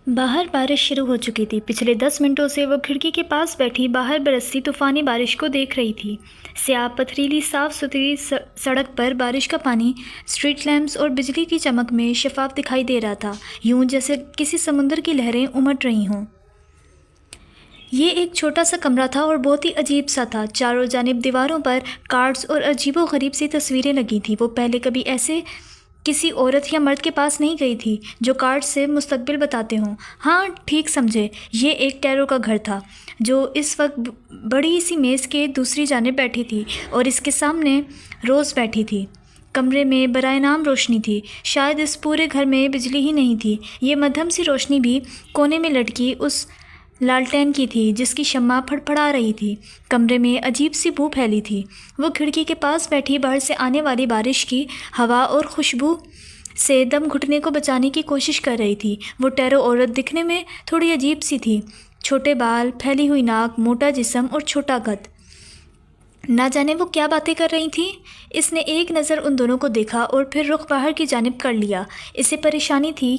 باہر بارش شروع ہو چکی تھی۔ پچھلے 10 منٹوں سے وہ کھڑکی کے پاس بیٹھی باہر برستی طوفانی بارش کو دیکھ رہی تھی۔ سیاہ پتھریلی صاف ستھری سڑک پر بارش کا پانی اسٹریٹ لیمپس اور بجلی کی چمک میں شفاف دکھائی دے رہا تھا، یوں جیسے کسی سمندر کی لہریں امٹ رہی ہوں۔ یہ ایک چھوٹا سا کمرہ تھا اور بہت ہی عجیب سا تھا۔ چاروں جانب دیواروں پر کارڈز اور عجیب و غریب سی تصویریں لگی تھیں۔ وہ پہلے کبھی ایسے کسی عورت یا مرد کے پاس نہیں گئی تھی جو کارڈ سے مستقبل بتاتے ہوں۔ ہاں، ٹھیک سمجھے، یہ ایک ٹیرو کا گھر تھا جو اس وقت بڑی سی میز کے دوسری جانب بیٹھی تھی اور اس کے سامنے روز بیٹھی تھی۔ کمرے میں برائے نام روشنی تھی، شاید اس پورے گھر میں بجلی ہی نہیں تھی۔ یہ مدھم سی روشنی بھی کونے میں لٹکی اس لالٹین کی تھی جس کی شمع پھڑپھڑا رہی تھی۔ کمرے میں عجیب سی بو پھیلی تھی۔ وہ کھڑکی کے پاس بیٹھی باہر سے آنے والی بارش کی ہوا اور خوشبو سے دم گھٹنے کو بچانے کی کوشش کر رہی تھی۔ وہ ٹیرو عورت دکھنے میں تھوڑی عجیب سی تھی، چھوٹے بال، پھیلی ہوئی ناک، موٹا جسم اور چھوٹا قد۔ نہ جانے وہ کیا باتیں کر رہی تھیں۔ اس نے ایک نظر ان دونوں کو دیکھا اور پھر رخ باہر کی جانب کر لیا۔ اسے پریشانی تھی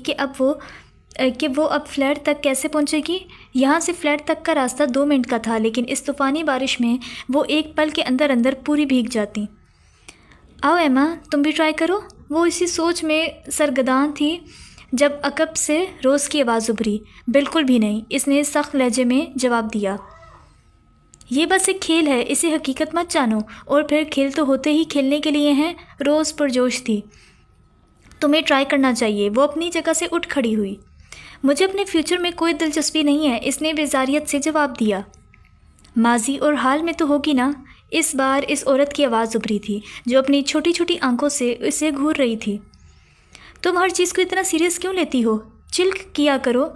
کہ وہ اب فلیٹ تک کیسے پہنچے گی۔ یہاں سے فلیٹ تک کا راستہ 2 منٹ کا تھا، لیکن اس طوفانی بارش میں وہ ایک پل کے اندر پوری بھیگ جاتی۔ آؤ ایما، تم بھی ٹرائی کرو۔ وہ اسی سوچ میں سرگرداں تھی جب عقب سے روز کی آواز ابھری۔ بالکل بھی نہیں، اس نے سخت لہجے میں جواب دیا۔ یہ بس ایک کھیل ہے، اسے حقیقت مت جانو۔ اور پھر کھیل تو ہوتے ہی کھیلنے کے لیے ہیں۔ روز پرجوش تھی۔ تمہیں ٹرائی کرنا چاہیے۔ وہ اپنی جگہ سے اٹھ کھڑی ہوئی۔ مجھے اپنے فیوچر میں کوئی دلچسپی نہیں ہے، اس نے بیزاریت سے جواب دیا۔ ماضی اور حال میں تو ہوگی نا۔ اس بار اس عورت کی آواز ابھری تھی جو اپنی چھوٹی چھوٹی آنکھوں سے اسے گھور رہی تھی۔ تم ہر چیز کو اتنا سیریس کیوں لیتی ہو؟ چل کیا کرو۔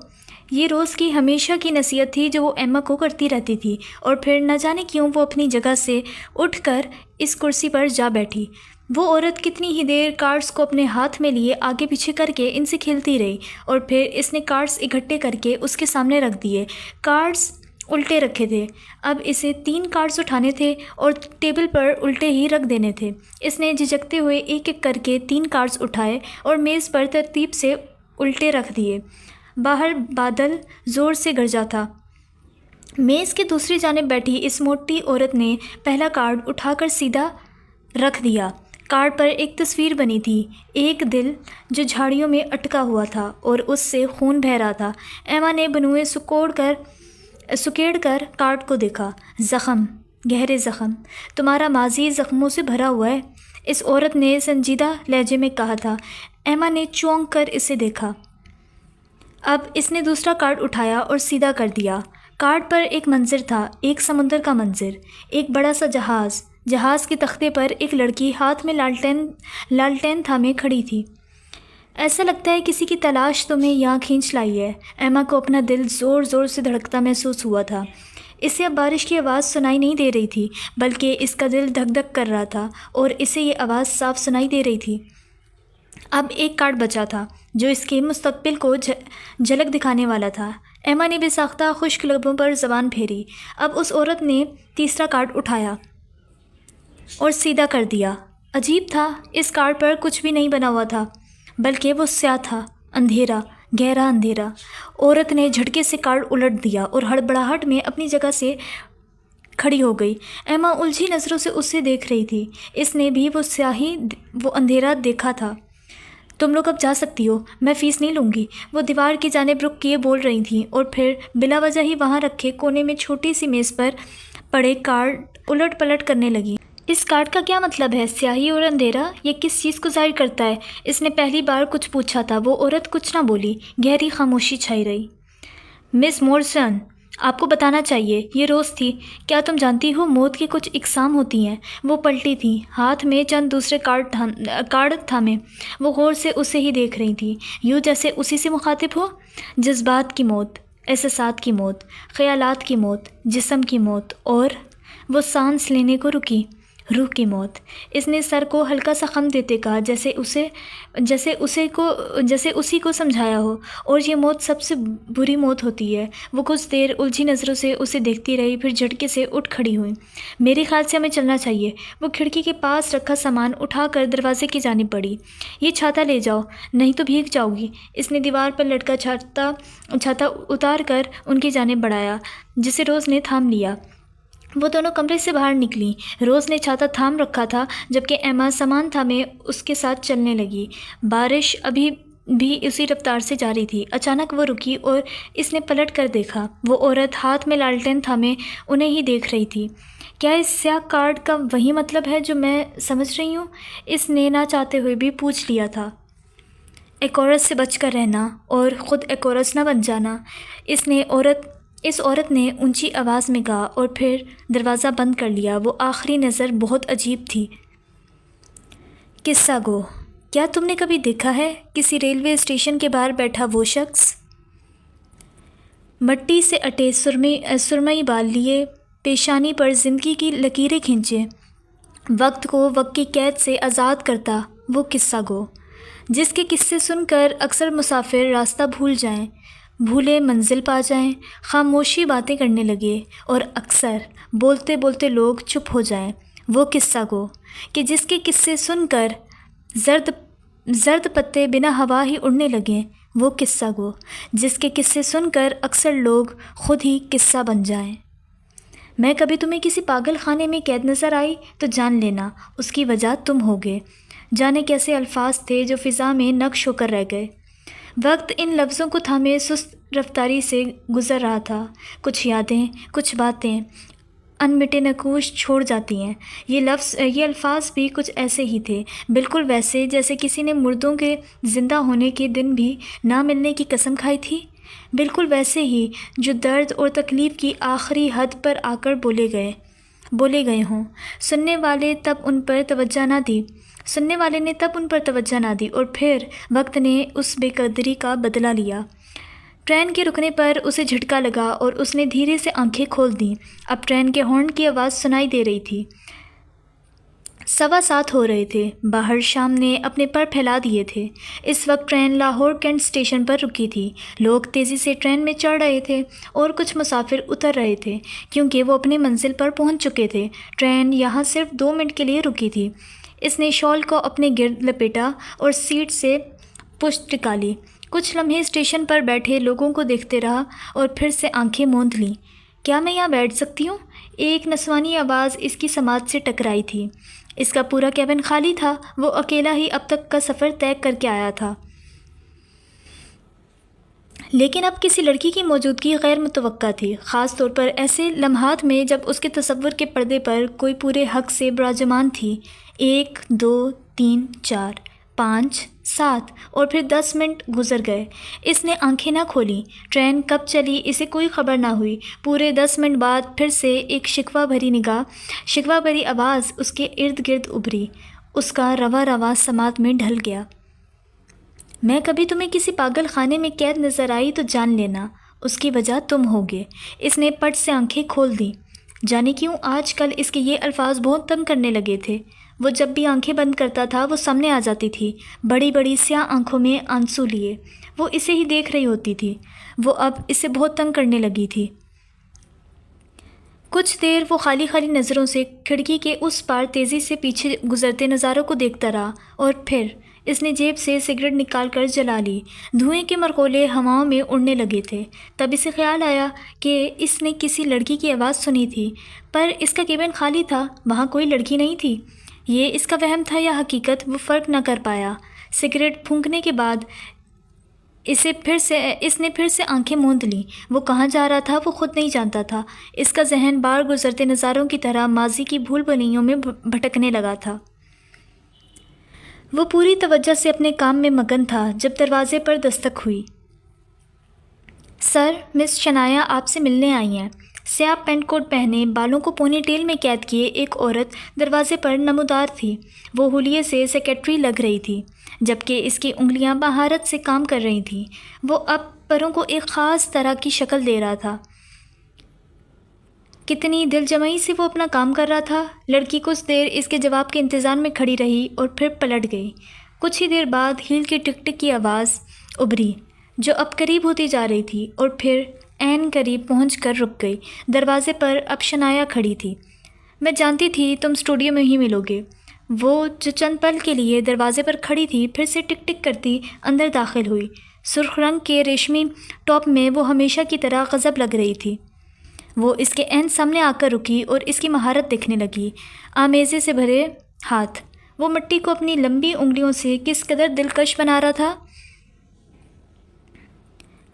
یہ روز کی ہمیشہ کی نصیحت تھی جو وہ ایما کو کرتی رہتی تھی، اور پھر نہ جانے کیوں وہ اپنی جگہ سے اٹھ کر اس کرسی پر جا بیٹھی۔ وہ عورت کتنی ہی دیر کارڈز کو اپنے ہاتھ میں لیے آگے پیچھے کر کے ان سے کھیلتی رہی، اور پھر اس نے کارڈز اکٹھے کر کے اس کے سامنے رکھ دیے۔ کارڈز الٹے رکھے تھے، اب اسے 3 کارڈز اٹھانے تھے اور ٹیبل پر الٹے ہی رکھ دینے تھے۔ اس نے جھجکتے ہوئے ایک ایک کر کے 3 کارڈز اٹھائے اور میز پر ترتیب سے الٹے رکھ دیے۔ باہر بادل زور سے گرجا تھا۔ میز کے دوسری جانب بیٹھی اس موٹی عورت نے پہلا کارڈ اٹھا کر سیدھا رکھ دیا۔ کارڈ پر ایک تصویر بنی تھی، ایک دل جو جھاڑیوں میں اٹکا ہوا تھا اور اس سے خون بہہ رہا تھا۔ ایما نے بنوئے سکیڑ کر کارڈ کو دیکھا۔ زخم، گہرے زخم، تمہارا ماضی زخموں سے بھرا ہوا ہے، اس عورت نے سنجیدہ لہجے میں کہا تھا۔ ایما نے چونک کر اسے دیکھا۔ اب اس نے دوسرا کارڈ اٹھایا اور سیدھا کر دیا۔ کارڈ پر ایک منظر تھا، ایک سمندر کا منظر، ایک بڑا سا جہاز کے تختے پر ایک لڑکی ہاتھ میں لالٹین تھامے کھڑی تھی۔ ایسا لگتا ہے کسی کی تلاش تمہیں یہاں کھینچ لائی ہے۔ ایما کو اپنا دل زور زور سے دھڑکتا محسوس ہوا تھا۔ اسے اب بارش کی آواز سنائی نہیں دے رہی تھی، بلکہ اس کا دل دھک دھک کر رہا تھا اور اسے یہ آواز صاف سنائی دے رہی تھی۔ اب ایک کارڈ بچا تھا جو اس کے مستقبل کو جھلک دکھانے والا تھا۔ ایما نے بے ساختہ خشک لبوں پر زبان پھیری۔ اب اس عورت نے تیسرا کارڈ اٹھایا اور سیدھا کر دیا۔ عجیب تھا، اس کارڈ پر کچھ بھی نہیں بنا ہوا تھا، بلکہ وہ سیاہ تھا، اندھیرا، گہرا اندھیرا۔ عورت نے جھٹکے سے کارڈ الٹ دیا اور ہڑبڑاہٹ میں اپنی جگہ سے کھڑی ہو گئی۔ ایما الجھی نظروں سے اسے دیکھ رہی تھی۔ اس نے بھی وہ سیاہی، وہ اندھیرا دیکھا تھا۔ تم لوگ اب جا سکتی ہو، میں فیس نہیں لوں گی، وہ دیوار کی جانب رخ کیے بول رہی تھیں، اور پھر بلا وجہ ہی وہاں رکھے کونے میں چھوٹی سی میز پر پڑے کارڈ الٹ پلٹ کرنے لگی۔ اس کارڈ کا کیا مطلب ہے؟ سیاہی اور اندھیرا، یہ کس چیز کو ظاہر کرتا ہے؟ اس نے پہلی بار کچھ پوچھا تھا۔ وہ عورت کچھ نہ بولی، گہری خاموشی چھائی رہی۔ مس مورسن، آپ کو بتانا چاہیے، یہ روز تھی۔ کیا تم جانتی ہو موت کی کچھ اقسام ہوتی ہیں؟ وہ پلٹی تھی، ہاتھ میں چند دوسرے کارڈ تھامے۔ وہ غور سے اسے ہی دیکھ رہی تھی، یوں جیسے اسی سے مخاطب ہو۔ جذبات کی موت، احساسات کی موت، خیالات کی موت، جسم کی موت، اور وہ سانس لینے کو رکی۔ روح کی موت۔ اس نے سر کو ہلکا سا خم دیتے کہا، جیسے اسی کو سمجھایا ہو، اور یہ موت سب سے بری موت ہوتی ہے۔ وہ کچھ دیر الجھی نظروں سے اسے دیکھتی رہی، پھر جھٹکے سے اٹھ کھڑی ہوئی۔ میرے خیال سے ہمیں چلنا چاہیے۔ وہ کھڑکی کے پاس رکھا سامان اٹھا کر دروازے کی جانب بڑھی۔ یہ چھاتا لے جاؤ، نہیں تو بھیگ جاؤ گی۔ اس نے دیوار پر لٹکا چھاتا اتار کر ان کی جانب بڑھایا، جسے روز نے تھام لیا۔ وہ دونوں کمرے سے باہر نکلیں۔ روز نے چھاتا تھام رکھا تھا، جبکہ ایما سامان تھامے اس کے ساتھ چلنے لگی۔ بارش ابھی بھی اسی رفتار سے جاری تھی۔ اچانک وہ رکی اور اس نے پلٹ کر دیکھا۔ وہ عورت ہاتھ میں لالٹین تھامے انہیں ہی دیکھ رہی تھی۔ کیا اس سیاہ کارڈ کا وہی مطلب ہے جو میں سمجھ رہی ہوں؟ اس نے نہ چاہتے ہوئے بھی پوچھ لیا تھا۔ ایک عورت سے بچ کر رہنا اور خود ایک عورت نہ بن جانا، اس عورت نے اونچی آواز میں کہا، اور پھر دروازہ بند کر لیا۔ وہ آخری نظر بہت عجیب تھی۔ قصہ گو، کیا تم نے کبھی دیکھا ہے کسی ریلوے اسٹیشن کے باہر بیٹھا وہ شخص؟ مٹی سے اٹے سرمئی بال لیے، پیشانی پر زندگی کی لکیریں کھینچے، وقت کو وقت کی قید سے آزاد کرتا وہ قصہ گو، جس کے قصے سن کر اکثر مسافر راستہ بھول جائیں، بھولے منزل پا جائیں، خاموشی باتیں کرنے لگے، اور اکثر بولتے بولتے لوگ چپ ہو جائیں۔ وہ قصہ گو کہ جس کے قصے سن کر زرد پتے بنا ہوا ہی اڑنے لگیں۔ وہ قصہ گو جس کے قصے سن کر اکثر لوگ خود ہی قصہ بن جائیں۔ میں کبھی تمہیں کسی پاگل خانے میں قید نظر آئی تو جان لینا اس کی وجہ تم ہوگے۔ جانے کیسے الفاظ تھے جو فضا میں نقش ہو کر رہ گئے۔ وقت ان لفظوں کو تھامے سست رفتاری سے گزر رہا تھا۔ کچھ یادیں، کچھ باتیں انمٹے نقوش چھوڑ جاتی ہیں۔ یہ الفاظ بھی کچھ ایسے ہی تھے، بالکل ویسے جیسے کسی نے مردوں کے زندہ ہونے کے دن بھی نہ ملنے کی قسم کھائی تھی، بالکل ویسے ہی جو درد اور تکلیف کی آخری حد پر آ کر بولے گئے ہوں۔ سننے والے نے تب ان پر توجہ نہ دی، اور پھر وقت نے اس بے قدری کا بدلہ لیا۔ ٹرین کے رکنے پر اسے جھٹکا لگا اور اس نے دھیرے سے آنکھیں کھول دیں۔ اب ٹرین کے ہارن کی آواز سنائی دے رہی تھی۔ 7:15 ہو رہے تھے۔ باہر شام نے اپنے پر پھیلا دیے تھے۔ اس وقت ٹرین لاہور کینٹ اسٹیشن پر رکی تھی۔ لوگ تیزی سے ٹرین میں چڑھ رہے تھے اور کچھ مسافر اتر رہے تھے، کیونکہ وہ اپنی منزل پر پہنچ چکے تھے۔ ٹرین یہاں صرف 2 منٹ کے لیے رکی تھی۔ اس نے شال کو اپنے گرد لپیٹا اور سیٹ سے پشت ٹکا لی۔ کچھ لمحے اسٹیشن پر بیٹھے لوگوں کو دیکھتے رہا اور پھر سے آنکھیں موند لیں۔ کیا میں یہاں بیٹھ سکتی ہوں؟ ایک نسوانی آواز اس کی سماعت سے ٹکرائی تھی۔ اس کا پورا کیبن خالی تھا۔ وہ اکیلا ہی اب تک کا سفر طے کر کے آیا تھا، لیکن اب کسی لڑکی کی موجودگی غیر متوقع تھی، خاص طور پر ایسے لمحات میں جب اس کے تصور کے پردے پر کوئی پورے حق سے براجمان تھی۔ 1 2 3 4 5 7 اور پھر 10 منٹ گزر گئے۔ اس نے آنکھیں نہ کھولیں۔ ٹرین کب چلی اسے کوئی خبر نہ ہوئی۔ پورے 10 منٹ بعد پھر سے ایک شکوہ بھری آواز اس کے ارد گرد ابھری۔ اس کا رواں سماعت میں ڈھل گیا۔ میں کبھی تمہیں کسی پاگل خانے میں قید نظر آئی تو جان لینا اس کی وجہ تم ہوگے۔ اس نے پٹ سے آنکھیں کھول دیں۔ جانے کیوں آج کل اس کے یہ الفاظ بہت تنگ کرنے لگے تھے۔ وہ جب بھی آنکھیں بند کرتا تھا وہ سامنے آ جاتی تھی، بڑی بڑی سیاہ آنکھوں میں آنسو لیے۔ وہ اسے ہی دیکھ رہی ہوتی تھی۔ وہ اب اسے بہت تنگ کرنے لگی تھی۔ کچھ دیر وہ خالی نظروں سے کھڑکی کے اس پار تیزی سے پیچھے گزرتے نظاروں کو دیکھتا رہا، اور پھر اس نے جیب سے سگریٹ نکال کر جلا لی۔ دھوئیں کے مرغولے ہواؤں میں اڑنے لگے تھے۔ تب اسے خیال آیا کہ اس نے کسی لڑکی کی آواز سنی تھی، پر اس کا کیبن خالی تھا، وہاں کوئی لڑکی نہیں تھی۔ یہ اس کا وہم تھا یا حقیقت، وہ فرق نہ کر پایا۔ سگریٹ پھونکنے کے بعد اس نے پھر سے آنکھیں موند لیں۔ وہ کہاں جا رہا تھا وہ خود نہیں جانتا تھا۔ اس کا ذہن بار گزرتے نظاروں کی طرح ماضی کی بھول بھلیوں میں بھٹکنے لگا تھا۔ وہ پوری توجہ سے اپنے کام میں مگن تھا جب دروازے پر دستک ہوئی۔ سر، مس شنایا آپ سے ملنے آئی ہیں۔ سیاہ پینٹ کوٹ پہنے، بالوں کو پونی ٹیل میں قید کیے ایک عورت دروازے پر نمودار تھی۔ وہ حلیے سے سیکرٹری لگ رہی تھی، جبکہ اس کی انگلیاں مہارت سے کام کر رہی تھیں۔ وہ اب پروں کو ایک خاص طرح کی شکل دے رہا تھا۔ کتنی دل جمعی سے وہ اپنا کام کر رہا تھا۔ لڑکی کچھ دیر اس کے جواب کے انتظار میں کھڑی رہی اور پھر پلٹ گئی۔ کچھ ہی دیر بعد ہیل کی ٹک ٹک کی آواز ابھری جو اب قریب ہوتی جا رہی تھی اور پھر عین قریب پہنچ کر رک گئی۔ دروازے پر اب شنایا کھڑی تھی۔ میں جانتی تھی تم اسٹوڈیو میں ہی ملو گے۔ وہ جو چند پل کے لیے دروازے پر کھڑی تھی پھر سے ٹک ٹک کرتی اندر داخل ہوئی۔ سرخ رنگ کے ریشمی ٹاپ میں وہ ہمیشہ کی طرح غضب لگ رہی تھی۔ وہ اس کے عین سامنے آ کر رکی اور اس کی مہارت دیکھنے لگی۔ آمیزے سے بھرے ہاتھ، وہ مٹی کو اپنی لمبی انگلیوں سے کس قدر دلکش بنا رہا تھا۔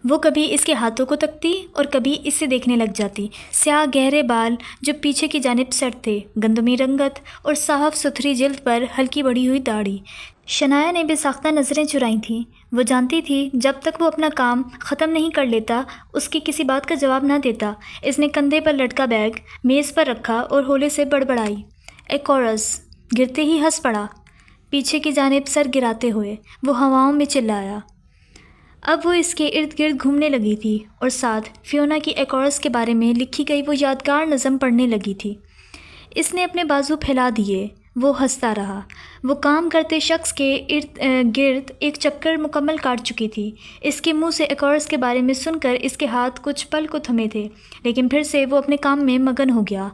وہ کبھی اس کے ہاتھوں کو تکتی اور کبھی اسے دیکھنے لگ جاتی۔ سیاہ گہرے بال جو پیچھے کی جانب سیٹ تھے، گندمی رنگت اور صاف ستھری جلد پر ہلکی بڑھی ہوئی داڑھی۔ شنایا نے بے ساختہ نظریں چرائی تھیں۔ وہ جانتی تھی جب تک وہ اپنا کام ختم نہیں کر لیتا اس کی کسی بات کا جواب نہ دیتا۔ اس نے کندھے پر لٹکا بیگ میز پر رکھا اور ہولے سے بڑبڑائی، اے کورس! گرتے ہی ہنس پڑا۔ پیچھے کی جانب سر گراتے ہوئے وہ ہواؤں میں چلایا۔ اب وہ اس کے ارد گرد گھومنے لگی تھی اور ساتھ فیونا کی ایکورس کے بارے میں لکھی گئی وہ یادگار نظم پڑھنے لگی تھی۔ اس نے اپنے بازو پھیلا دیے۔ وہ ہنستا رہا۔ وہ کام کرتے شخص کے گرد ایک چکر مکمل کاٹ چکی تھی۔ اس کے منہ سے ایکورس کے بارے میں سن کر اس کے ہاتھ کچھ پل کو تھمے تھے، لیکن پھر سے وہ اپنے کام میں مگن ہو گیا۔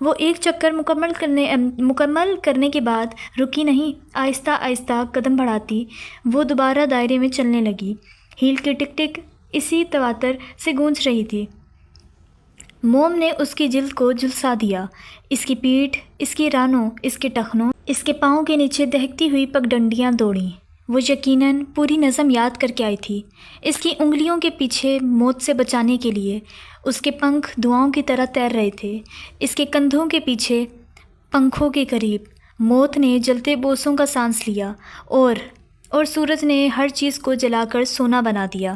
وہ ایک چکر مکمل کرنے کے بعد رکی نہیں، آہستہ آہستہ قدم بڑھاتی وہ دوبارہ دائرے میں چلنے لگی۔ ہیل کی ٹک ٹک اسی تواتر سے گونج رہی تھی۔ موم نے اس کی جلد کو جھلسا دیا۔ اس کی پیٹھ، اس کی رانوں، اس کے ٹخنوں، اس کے پاؤں کے نیچے دہکتی ہوئی پگڈنڈیاں دوڑیں۔ وہ یقیناً پوری نظم یاد کر کے آئی تھی۔ اس کی انگلیوں کے پیچھے موت سے بچانے کے لیے اس کے پنکھ دعاؤں کی طرح تیر رہے تھے۔ اس کے کندھوں کے پیچھے پنکھوں کے قریب موت نے جلتے بوسوں کا سانس لیا اور سورج نے ہر چیز کو جلا کر سونا بنا دیا۔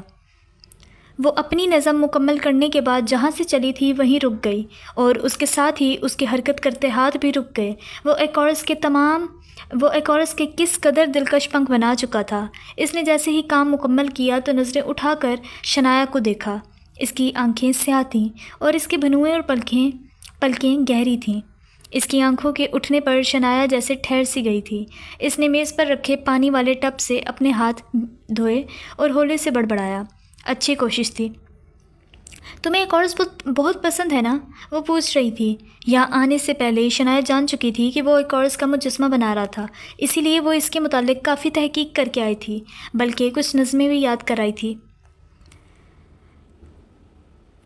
وہ اپنی نظم مکمل کرنے کے بعد جہاں سے چلی تھی وہیں رک گئی اور اس کے ساتھ ہی اس کے حرکت کرتے ہاتھ بھی رک گئے۔ وہ ایکورس کے کس قدر دلکش پنکھ بنا چکا تھا۔ اس نے جیسے ہی کام مکمل کیا تو نظریں اٹھا کر شنایا کو دیکھا۔ اس کی آنکھیں سیاہ تھیں اور اس کے بھنوئے اور پلکیں گہری تھیں۔ اس کی آنکھوں کے اٹھنے پر شنایا جیسے ٹھہر سی گئی تھی۔ اس نے میز پر رکھے پانی والے ٹب سے اپنے ہاتھ دھوئے اور ہولے سے بڑبڑایا، اچھی کوشش تھی۔ تمہیں ایکورس بہت پسند ہے نا؟ وہ پوچھ رہی تھی۔ یہاں آنے سے پہلے شنایا جان چکی تھی کہ وہ ایکورس کا مجسمہ بنا رہا تھا، اسی لیے وہ اس کے متعلق کافی تحقیق کر کے آئی تھی، بلکہ کچھ نظمیں بھی یاد کرائی تھی۔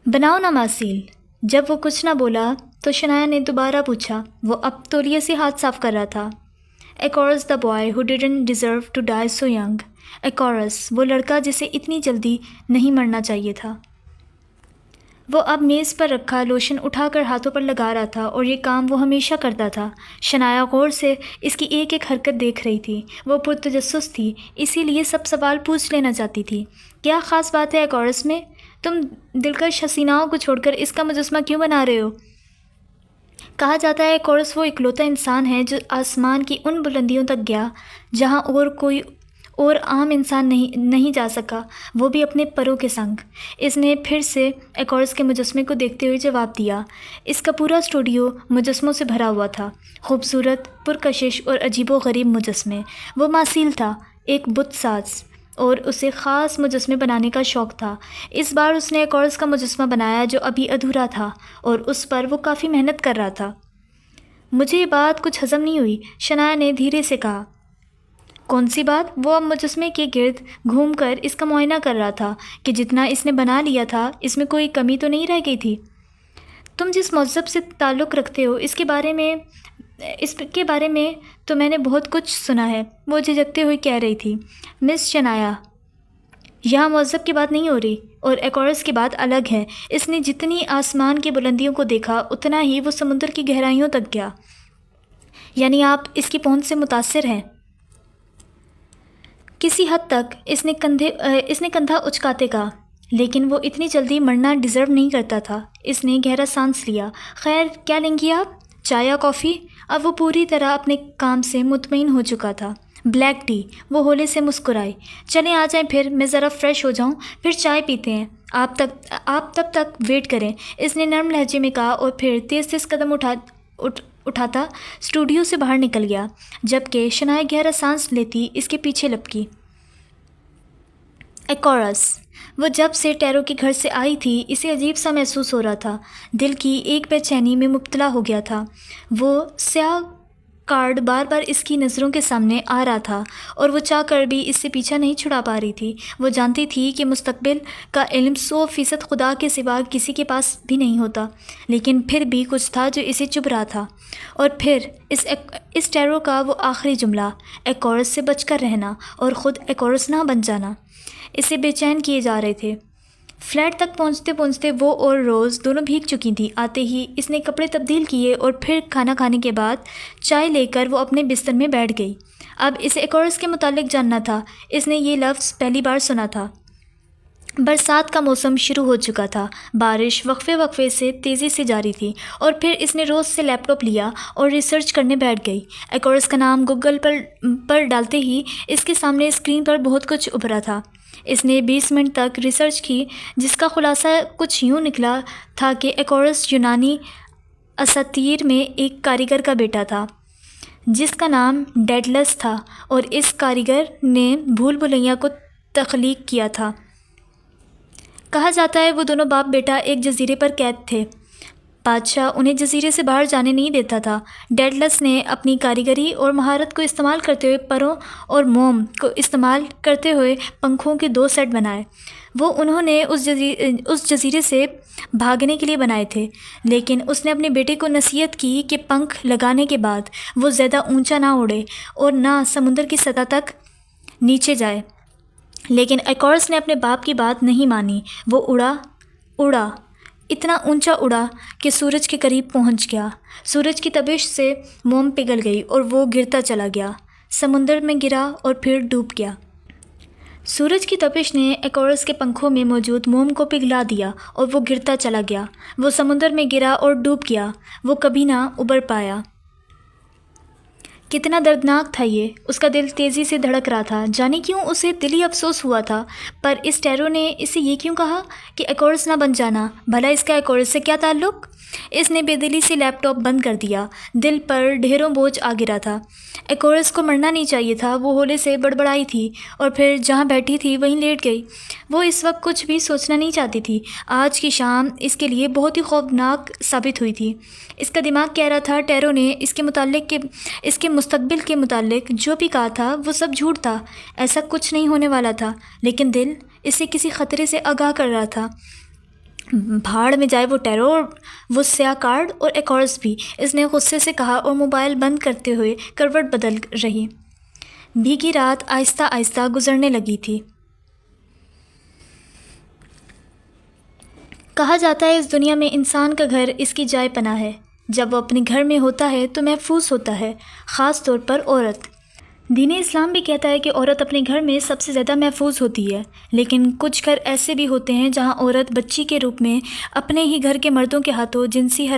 بناؤ نا ماسیل۔ جب وہ کچھ نہ بولا تو شنایا نے دوبارہ پوچھا۔ وہ اب تولیے سے ہاتھ صاف کر رہا تھا۔ Of course the boy who didn't deserve to die so young. Of course وہ لڑکا جسے اتنی جلدی نہیں مرنا چاہیے تھا۔ وہ اب میز پر رکھا لوشن اٹھا کر ہاتھوں پر لگا رہا تھا اور یہ کام وہ ہمیشہ کرتا تھا۔ شنایا غور سے اس کی ایک ایک حرکت دیکھ رہی تھی۔ وہ پرتجسس تھی، اسی لیے سب سوال پوچھ لینا چاہتی تھی۔ کیا خاص بات ہے ایکورس میں؟ تم دلکش حسیناؤں کو چھوڑ کر اس کا مجسمہ کیوں بنا رہے ہو؟ کہا جاتا ہے ایکورس وہ اکلوتا انسان ہے جو آسمان کی ان بلندیوں تک گیا جہاں کوئی اور عام انسان نہیں جا سکا، وہ بھی اپنے پروں کے سنگ۔ اس نے پھر سے ایکورس کے مجسمے کو دیکھتے ہوئے جواب دیا۔ اس کا پورا اسٹوڈیو مجسموں سے بھرا ہوا تھا، خوبصورت، پرکشش اور عجیب و غریب مجسمے۔ وہ ماسیل تھا، ایک بت ساز، اور اسے خاص مجسمے بنانے کا شوق تھا۔ اس بار اس نے ایکورس کا مجسمہ بنایا جو ابھی ادھورا تھا اور اس پر وہ کافی محنت کر رہا تھا۔ مجھے یہ بات کچھ ہضم نہیں ہوئی، شنایا نے دھیرے سے کہا۔ کون سی بات؟ وہ اب مجسمے کے گرد گھوم کر اس کا معائنہ کر رہا تھا کہ جتنا اس نے بنا لیا تھا اس میں کوئی کمی تو نہیں رہ گئی تھی۔ تم جس مذہب سے تعلق رکھتے ہو اس کے بارے میں تو میں نے بہت کچھ سنا ہے، وہ جھجکتے ہوئے کہہ رہی تھی۔ مس شنایا، یہاں مذہب کی بات نہیں ہو رہی، اور ایکورس کی بات الگ ہے۔ اس نے جتنی آسمان کی بلندیوں کو دیکھا اتنا ہی وہ سمندر کی گہرائیوں تک گیا۔ یعنی آپ اس کی پہنچ سے متاثر ہیں؟ کسی حد تک، اس نے کندھا اچکاتے کہا، لیکن وہ اتنی جلدی مرنا ڈیزرو نہیں کرتا تھا۔ اس نے گہرا سانس لیا۔ خیر، کیا لیں گی آپ؟ چائے یا کافی؟ اب وہ پوری طرح اپنے کام سے مطمئن ہو چکا تھا۔ بلیک ٹی، وہ ہولے سے مسکرائی۔ چلیں آ جائیں پھر، میں ذرا فریش ہو جاؤں، پھر چائے پیتے ہیں۔ آپ تب تک ویٹ کریں، اس نے نرم لہجے میں کہا اور پھر تیز تیز قدم اٹھاتا اسٹوڈیو سے باہر نکل گیا، جبکہ شنائی گہرا سانس لیتی اس کے پیچھے لپکی۔ ایکورس، وہ جب سے ٹیرو کے گھر سے آئی تھی اسے عجیب سا محسوس ہو رہا تھا، دل کی ایک بے چینی میں مبتلا ہو گیا تھا۔ وہ سیاہ کارڈ بار بار اس کی نظروں کے سامنے آ رہا تھا اور وہ چاہ کر بھی اس سے پیچھا نہیں چھڑا پا رہی تھی۔ وہ جانتی تھی کہ مستقبل کا علم 100% خدا کے سوا کسی کے پاس بھی نہیں ہوتا، لیکن پھر بھی کچھ تھا جو اسے چبھ رہا تھا۔ اور پھر اس ٹیرو کا وہ آخری جملہ، ایکورس سے بچ کر رہنا اور خود ایکورس نہ بن جانا، اسے بے چین کیے جا رہے تھے۔ فلیٹ تک پہنچتے پہنچتے وہ اور روز دونوں بھیگ چکی تھیں۔ آتے ہی اس نے کپڑے تبدیل کیے اور پھر کھانا کھانے کے بعد چائے لے کر وہ اپنے بستر میں بیٹھ گئی۔ اب اسے ایکورس کے متعلق جاننا تھا۔ اس نے یہ لفظ پہلی بار سنا تھا۔ برسات کا موسم شروع ہو چکا تھا، بارش وقفے وقفے سے تیزی سے جاری تھی، اور پھر اس نے روز سے لیپ ٹاپ لیا اور ریسرچ کرنے بیٹھ گئی۔ ایکورس کا نام گوگل پر ڈالتے ہی اس کے سامنے اسکرین پر بہت کچھ ابھرا تھا۔ اس نے 20 منٹ تک ریسرچ کی، جس کا خلاصہ کچھ یوں نکلا تھا کہ ایکورس یونانی اساطیر میں ایک کاریگر کا بیٹا تھا جس کا نام ڈیڈلس تھا، اور اس کاریگر نے بھول بھلیاں کو تخلیق کیا تھا۔ کہا جاتا ہے وہ دونوں باپ بیٹا ایک جزیرے پر قید تھے۔ بادشاہ انہیں جزیرے سے باہر جانے نہیں دیتا تھا۔ ڈیڈلس نے اپنی کاریگری اور مہارت کو استعمال کرتے ہوئے پروں اور موم کو استعمال کرتے ہوئے پنکھوں کے 2 سیٹ بنائے۔ وہ انہوں نے اس جزیرے سے بھاگنے کے لیے بنائے تھے، لیکن اس نے اپنے بیٹے کو نصیحت کی کہ پنکھ لگانے کے بعد وہ زیادہ اونچا نہ اڑے اور نہ سمندر کی سطح تک نیچے جائے۔ لیکن ایکورس نے اپنے باپ کی بات نہیں مانی۔ وہ اڑا اتنا اونچا اڑا کہ سورج کے قریب پہنچ گیا۔ سورج کی تپش سے موم پگھل گئی اور وہ گرتا چلا گیا، سمندر میں گرا اور پھر ڈوب گیا۔ سورج کی تپش نے ایکورس کے پنکھوں میں موجود موم کو پگھلا دیا اور وہ گرتا چلا گیا۔ وہ سمندر میں گرا اور ڈوب گیا، وہ کبھی نہ ابھر پایا۔ کتنا دردناک تھا یہ! اس کا دل تیزی سے دھڑک رہا تھا، جانے کیوں اسے دلی افسوس ہوا تھا۔ پر اس ٹیرو نے اسے یہ کیوں کہا کہ ایکورس نہ بن جانا؟ بھلا اس کا ایکورس سے کیا تعلق؟ اس نے بے دلی سے لیپ ٹاپ بند کر دیا۔ دل پر ڈھیروں بوجھ آ گرا تھا۔ ایکورس کو مرنا نہیں چاہیے تھا، وہ ہولے سے بڑبڑائی تھی اور پھر جہاں بیٹھی تھی وہیں لیٹ گئی۔ وہ اس وقت کچھ بھی سوچنا نہیں چاہتی تھی۔ آج کی شام اس کے لیے بہت ہی خوفناک ثابت ہوئی تھی۔ اس کا دماغ کہہ رہا تھا ٹیرو نے اس کے مستقبل کے متعلق جو بھی کہا تھا وہ سب جھوٹ تھا، ایسا کچھ نہیں ہونے والا تھا، لیکن دل اسے کسی خطرے سے آگاہ کر رہا تھا۔ بھاڑ میں جائے وہ ٹیرو اور وہ سیاہ کارڈ اور ایکورس بھی، اس نے غصے سے کہا اور موبائل بند کرتے ہوئے کروٹ بدل رہی۔ بھیگی رات آہستہ آہستہ گزرنے لگی تھی۔ کہا جاتا ہے اس دنیا میں انسان کا گھر اس کی جائے پناہ ہے۔ جب وہ اپنے گھر میں ہوتا ہے تو محفوظ ہوتا ہے، خاص طور پر عورت۔ دین اسلام بھی کہتا ہے کہ عورت اپنے گھر میں سب سے زیادہ محفوظ ہوتی ہے، لیکن کچھ گھر ایسے بھی ہوتے ہیں جہاں عورت بچی کے روپ میں اپنے ہی گھر کے مردوں کے ہاتھوں جنسی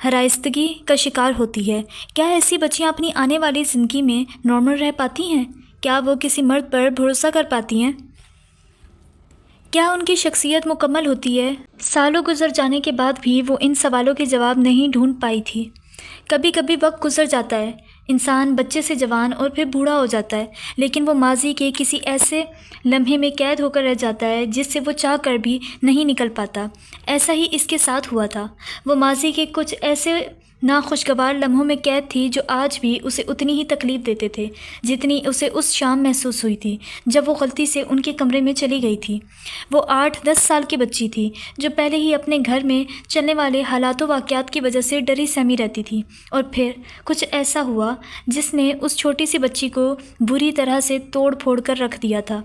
ہراسگی کا شکار ہوتی ہے۔ کیا ایسی بچیاں اپنی آنے والی زندگی میں نارمل رہ پاتی ہیں؟ کیا وہ کسی مرد پر بھروسہ کر پاتی ہیں؟ کیا ان کی شخصیت مکمل ہوتی ہے؟ سالوں گزر جانے کے بعد بھی وہ ان سوالوں کے جواب نہیں ڈھونڈ پائی تھی۔ کبھی کبھی وقت گزر جاتا ہے، انسان بچے سے جوان اور پھر بوڑھا ہو جاتا ہے، لیکن وہ ماضی کے کسی ایسے لمحے میں قید ہو کر رہ جاتا ہے جس سے وہ چاہ کر بھی نہیں نکل پاتا۔ ایسا ہی اس کے ساتھ ہوا تھا۔ وہ ماضی کے کچھ ایسے ناخوشگوار لمحوں میں قید تھی جو آج بھی اسے اتنی ہی تکلیف دیتے تھے جتنی اسے اس شام محسوس ہوئی تھی جب وہ غلطی سے ان کے کمرے میں چلی گئی تھی۔ وہ 8-10 سال کی بچی تھی جو پہلے ہی اپنے گھر میں چلنے والے حالات و واقعات کی وجہ سے ڈری سہمی رہتی تھی، اور پھر کچھ ایسا ہوا جس نے اس چھوٹی سی بچی کو بری طرح سے توڑ پھوڑ کر رکھ دیا تھا۔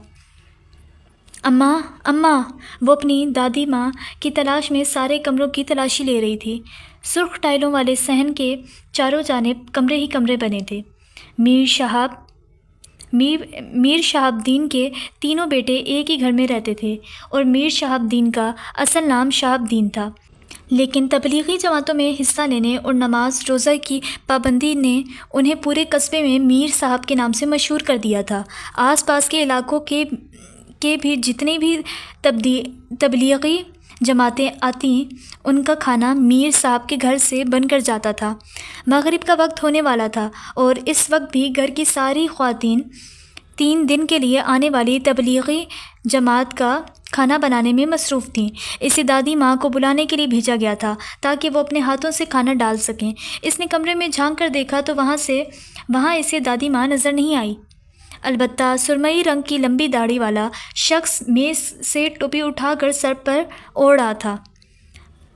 اماں، اماں! وہ اپنی دادی ماں کی تلاش میں سارے کمروں کی تلاشی لے رہی تھی۔ سرخ ٹائلوں والے صحن کے چاروں جانب کمرے ہی کمرے بنے تھے۔ میر شہاب الدین کے تینوں بیٹے ایک ہی گھر میں رہتے تھے، اور میر شہاب الدین کا اصل نام شہاب الدین تھا، لیکن تبلیغی جماعتوں میں حصہ لینے اور نماز روزہ کی پابندی نے انہیں پورے قصبے میں میر صاحب کے نام سے مشہور کر دیا تھا۔ آس پاس کے علاقوں کے بھی جتنی بھی تبلیغی جماعتیں آتی ان کا کھانا میر صاحب کے گھر سے بن کر جاتا تھا۔ مغرب کا وقت ہونے والا تھا اور اس وقت بھی گھر کی ساری خواتین 3 دن کے لیے آنے والی تبلیغی جماعت کا کھانا بنانے میں مصروف تھیں۔ اسے دادی ماں کو بلانے کے لیے بھیجا گیا تھا تاکہ وہ اپنے ہاتھوں سے کھانا ڈال سکیں۔ اس نے کمرے میں جھانک کر دیکھا تو وہاں اسے دادی ماں نظر نہیں آئی، البتہ سرمئی رنگ کی لمبی داڑھی والا شخص میز سے ٹوپی اٹھا کر سر پر اوڑھ رہا تھا۔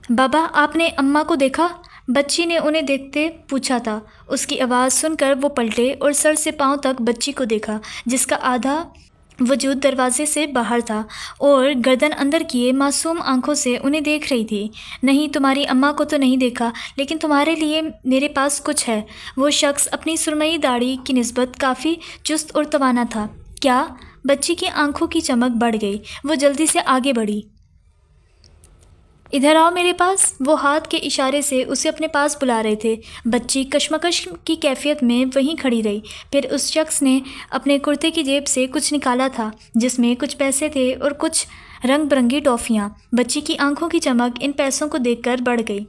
بابا، آپ نے اماں کو دیکھا؟ بچی نے انہیں دیکھتے پوچھا تھا۔ اس کی آواز سن کر وہ پلٹے اور سر سے پاؤں تک بچی کو دیکھا، جس کا آدھا وجود دروازے سے باہر تھا اور گردن اندر کیے معصوم آنکھوں سے انہیں دیکھ رہی تھی۔ نہیں، تمہاری اماں کو تو نہیں دیکھا، لیکن تمہارے لیے میرے پاس کچھ ہے۔ وہ شخص اپنی سرمئی داڑھی کی نسبت کافی چست اور توانا تھا۔ کیا؟ بچی کی آنکھوں کی چمک بڑھ گئی۔ وہ جلدی سے آگے بڑھی۔ ادھر آؤ میرے پاس۔ وہ ہاتھ کے اشارے سے اسے اپنے پاس بلا رہے تھے۔ بچی کشمکش کی کیفیت میں وہیں کھڑی رہی۔ پھر اس شخص نے اپنے کرتے کی جیب سے کچھ نکالا تھا جس میں کچھ پیسے تھے اور کچھ رنگ برنگی ٹافیاں۔ بچی کی آنکھوں کی چمک ان پیسوں کو دیکھ کر بڑھ گئی۔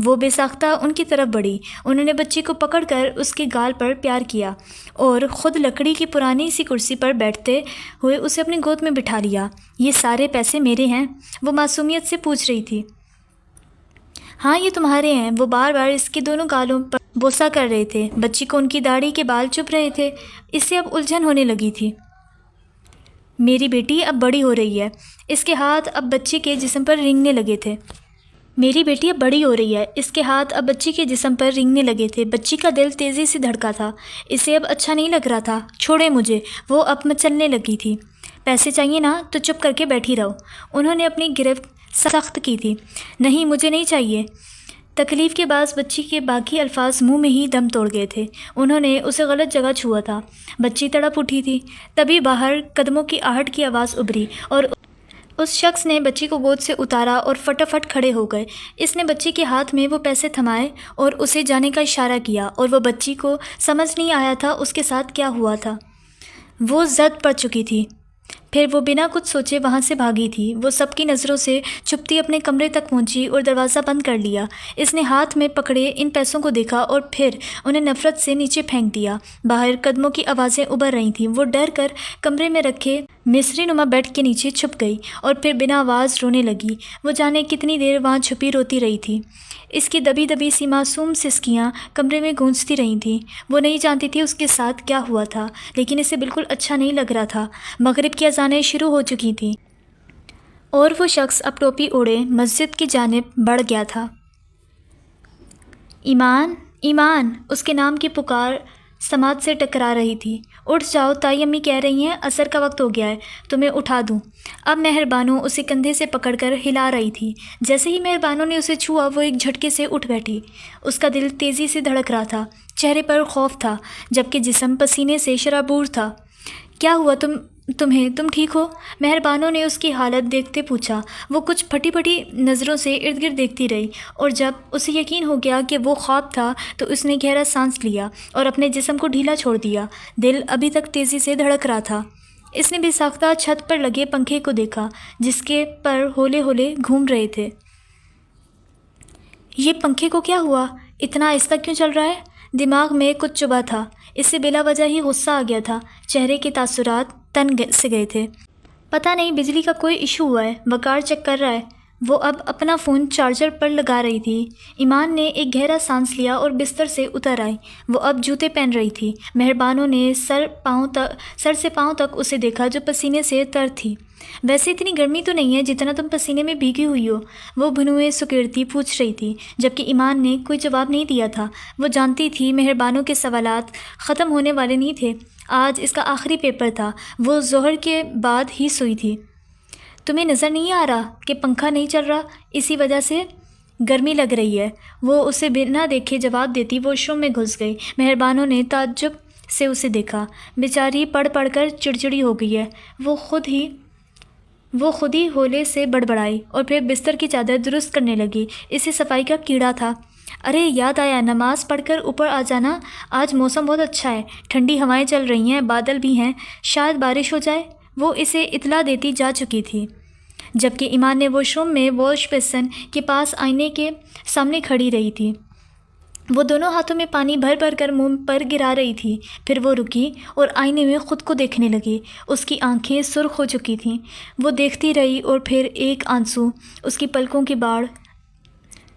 وہ بے ساختہ ان کی طرف بڑھی۔ انہوں نے بچی کو پکڑ کر اس کے گال پر پیار کیا اور خود لکڑی کی پرانی سی کرسی پر بیٹھتے ہوئے اسے اپنی گود میں بٹھا لیا۔ یہ سارے پیسے میرے ہیں؟ وہ معصومیت سے پوچھ رہی تھی۔ ہاں، یہ تمہارے ہیں۔ وہ بار بار اس کے دونوں گالوں پر بوسہ کر رہے تھے۔ بچی کو ان کی داڑھی کے بال چبھ رہے تھے۔ اسے اب الجھن ہونے لگی تھی۔ میری بیٹی اب بڑی ہو رہی ہے۔ اس کے ہاتھ اب بچی کے جسم پر رینگنے لگے تھے۔ میری بیٹی اب بڑی ہو رہی ہے۔ اس کے ہاتھ اب بچی کے جسم پر رینگنے لگے تھے۔ بچی کا دل تیزی سے دھڑکا تھا۔ اسے اب اچھا نہیں لگ رہا تھا۔ چھوڑے مجھے۔ وہ اب مچلنے لگی تھی۔ پیسے چاہیے نا تو چپ کر کے بیٹھی رہو۔ انہوں نے اپنی گرفت سخت کی تھی۔ نہیں، مجھے نہیں چاہیے۔ تکلیف کے باعث بچی کے باقی الفاظ منہ میں ہی دم توڑ گئے تھے۔ انہوں نے اسے غلط جگہ چھوا تھا۔ بچی تڑپ اٹھی تھی۔ تبھی باہر قدموں کی آہٹ کی آواز ابھری اور اس شخص نے بچی کو گود سے اتارا اور فٹافٹ کھڑے ہو گئے۔ اس نے بچی کے ہاتھ میں وہ پیسے تھمائے اور اسے جانے کا اشارہ کیا، اور وہ بچی کو سمجھ نہیں آیا تھا اس کے ساتھ کیا ہوا تھا۔ وہ زد پڑ چکی تھی۔ پھر وہ بنا کچھ سوچے وہاں سے بھاگی تھی۔ وہ سب کی نظروں سے چھپتی اپنے کمرے تک پہنچی اور دروازہ بند کر لیا۔ اس نے ہاتھ میں پکڑے ان پیسوں کو دیکھا اور پھر انہیں نفرت سے نیچے پھینک دیا۔ باہر قدموں کی آوازیں ابھر رہی تھیں۔ وہ ڈر کر کمرے میں رکھے مصری نما بیڈ کے نیچے چھپ گئی اور پھر بنا آواز رونے لگی۔ وہ جانے کتنی دیر وہاں چھپی روتی رہی تھی۔ اس کی دبی دبی سی معصوم سسکیاں کمرے میں گونجتی رہی تھیں۔ وہ نہیں جانتی تھی اس کے ساتھ کیا ہوا تھا، لیکن اسے بالکل اچھا نہیں لگ رہا تھا۔ مغرب کی اذانیں شروع ہو چکی تھیں اور وہ شخص اب ٹوپی اوڑھے مسجد کی جانب بڑھ گیا تھا۔ ایمان، ایمان! اس کے نام کی پکار سماعت سے ٹکرا رہی تھی۔ اٹھ جاؤ، تائی امی کہہ رہی ہیں عصر کا وقت ہو گیا ہے، تمہیں اٹھا دوں۔ اب مہربانو اسے کندھے سے پکڑ کر ہلا رہی تھی۔ جیسے ہی مہربانو نے اسے چھوا وہ ایک جھٹکے سے اٹھ بیٹھی۔ اس کا دل تیزی سے دھڑک رہا تھا، چہرے پر خوف تھا جبکہ جسم پسینے سے شرابور تھا۔ کیا ہوا تمہیں؟ تم ٹھیک ہو؟ مہربانو نے اس کی حالت دیکھتے پوچھا۔ وہ کچھ پھٹی پھٹی نظروں سے ارد گرد دیکھتی رہی اور جب اسے یقین ہو گیا کہ وہ خواب تھا تو اس نے گہرا سانس لیا اور اپنے جسم کو ڈھیلا چھوڑ دیا۔ دل ابھی تک تیزی سے دھڑک رہا تھا۔ اس نے بے ساختہ چھت پر لگے پنکھے کو دیکھا جس کے پر ہولے ہولے گھوم رہے تھے۔ یہ پنکھے کو کیا ہوا؟ اتنا آہستہ کیوں چل رہا ہے؟ دماغ میں کچھ چبھا تھا۔ اس سے بلا وجہ ہی غصہ آ گیا تھا۔ چہرے کے تاثرات تن سے گئے تھے۔ پتہ نہیں بجلی کا کوئی ایشو ہوا ہے، وقار چیک کر رہا ہے۔ وہ اب اپنا فون چارجر پر لگا رہی تھی۔ ایمان نے ایک گہرا سانس لیا اور بستر سے اتر آئی۔ وہ اب جوتے پہن رہی تھی۔ مہربانو نے سر سے پاؤں تک اسے دیکھا جو پسینے سے تر تھی۔ ویسے اتنی گرمی تو نہیں ہے جتنا تم پسینے میں بھیگی ہوئی ہو، وہ بھنوئے سکیڑتی پوچھ رہی تھی، جبکہ ایمان نے کوئی جواب نہیں دیا تھا۔ وہ جانتی تھی مہربانو کے سوالات ختم ہونے والے نہیں تھے۔ آج اس کا آخری پیپر تھا۔ وہ ظہر کے بعد ہی سوئی تھی۔ تمہیں نظر نہیں آ رہا کہ پنکھا نہیں چل رہا؟ اسی وجہ سے گرمی لگ رہی ہے، وہ اسے بنا دیکھے جواب دیتی واش روم میں گھس گئی۔ مہربانو نے تعجب سے اسے دیکھا۔ بیچاری پڑھ پڑھ کر چڑچڑی ہو گئی ہے، وہ خود ہی ہولے سے بڑبڑائی اور پھر بستر کی چادر درست کرنے لگی۔ اسے صفائی کا کیڑا تھا۔ ارے یاد آیا، نماز پڑھ کر اوپر آ جانا، آج موسم بہت اچھا ہے، ٹھنڈی ہوائیں چل رہی ہیں، بادل بھی ہیں، شاید بارش ہو جائے۔ وہ اسے اطلاع دیتی جا چکی تھی، جبکہ ایمان نے واش روم میں واش بیسن کے پاس آئینے کے سامنے کھڑی رہی تھی۔ وہ دونوں ہاتھوں میں پانی بھر بھر کر منہ پر گرا رہی تھی۔ پھر وہ رکی اور آئینے میں خود کو دیکھنے لگی۔ اس کی آنکھیں سرخ ہو چکی تھیں۔ وہ دیکھتی رہی اور پھر ایک آنسو اس کی پلکوں کی باڑ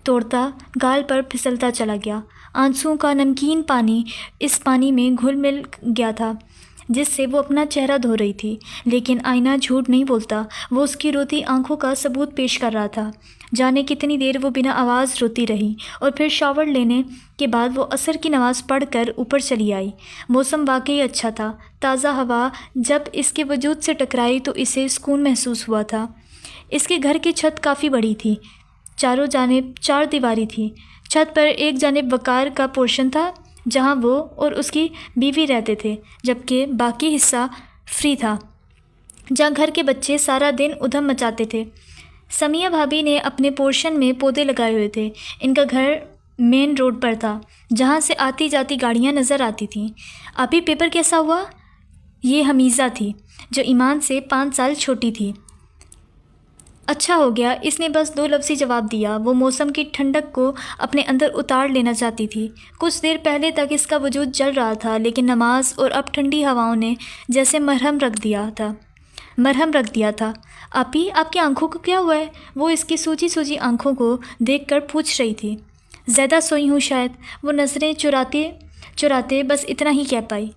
توڑتا گال پر پھسلتا چلا گیا۔ آنسوؤں کا نمکین پانی اس پانی میں گھل مل گیا تھا جس سے وہ اپنا چہرہ دھو رہی تھی، لیکن آئینہ جھوٹ نہیں بولتا، وہ اس کی روتی آنکھوں کا ثبوت پیش کر رہا تھا۔ جانے کتنی دیر وہ بنا آواز روتی رہی اور پھر شاور لینے کے بعد وہ عصر کی نماز پڑھ کر اوپر چلی آئی۔ موسم واقعی اچھا تھا۔ تازہ ہوا جب اس کے وجود سے ٹکرائی تو اسے سکون محسوس ہوا تھا۔ اس کے گھر کی چھت کافی بڑی تھی، چاروں جانب 4 دیواری تھی۔ چھت پر ایک جانب وقار کا پورشن تھا جہاں وہ اور اس کی بیوی رہتے تھے، جبکہ باقی حصہ فری تھا جہاں گھر کے بچے سارا دن ادھم مچاتے تھے۔ سمیہ بھابھی نے اپنے پورشن میں پودے لگائے ہوئے تھے۔ ان کا گھر مین روڈ پر تھا جہاں سے آتی جاتی گاڑیاں نظر آتی تھیں۔ ابھی پیپر کیسا ہوا؟ یہ حمیزہ تھی جو ایمان سے 5 سال چھوٹی تھی۔ اچھا ہو گیا، اس نے بس 2 لفظی جواب دیا۔ وہ موسم کی ٹھنڈک کو اپنے اندر اتار لینا چاہتی تھی۔ کچھ دیر پہلے تک اس کا وجود جل رہا تھا، لیکن نماز اور اب ٹھنڈی ہواؤں نے جیسے مرہم رکھ دیا تھا۔ آپی، آپ کی آنکھوں کو کیا ہوا ہے؟ وہ اس کی سوجی سوجی آنکھوں کو دیکھ کر پوچھ رہی تھی۔ زیادہ سوئی ہوں شاید، وہ نظریں چراتے بس اتنا ہی کہہ پائی۔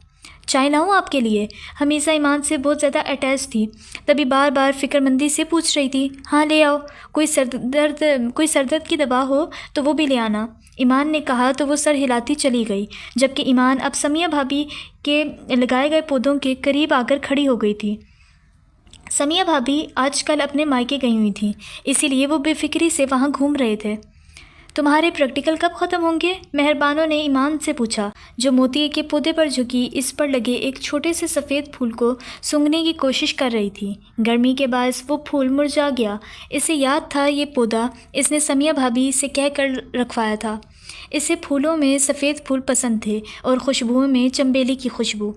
چائے لاؤں آپ کے لیے؟ حمیزہ ایمان سے بہت زیادہ اٹیچ تھی، تبھی بار بار فکر مندی سے پوچھ رہی تھی۔ ہاں لے آؤ، کوئی سردرد کی دوا ہو تو وہ بھی لے آنا، ایمان نے کہا تو وہ سر ہلاتی چلی گئی، جبکہ ایمان اب سمیہ بھابھی کے لگائے گئے پودوں کے قریب آ کر کھڑی ہو گئی تھی۔ سمیہ بھابھی آج کل اپنے مائکے گئی ہوئی تھیں، اسی لیے وہ بے فکری سے وہاں گھوم رہے تھے۔ تمہارے پریکٹیکل کب ختم ہوں گے؟ مہربانوں نے ایمان سے پوچھا، جو موتی کے پودے پر جھکی اس پر لگے ایک چھوٹے سے سفید پھول کو سونگھنے کی کوشش کر رہی تھی۔ گرمی کے باعث وہ پھول مرجھا گیا۔ اسے یاد تھا یہ پودا اس نے سمیہ بھابھی سے کہہ کر رکھوایا تھا۔ اسے پھولوں میں سفید پھول پسند تھے اور خوشبوؤں میں چنبیلی کی خوشبو۔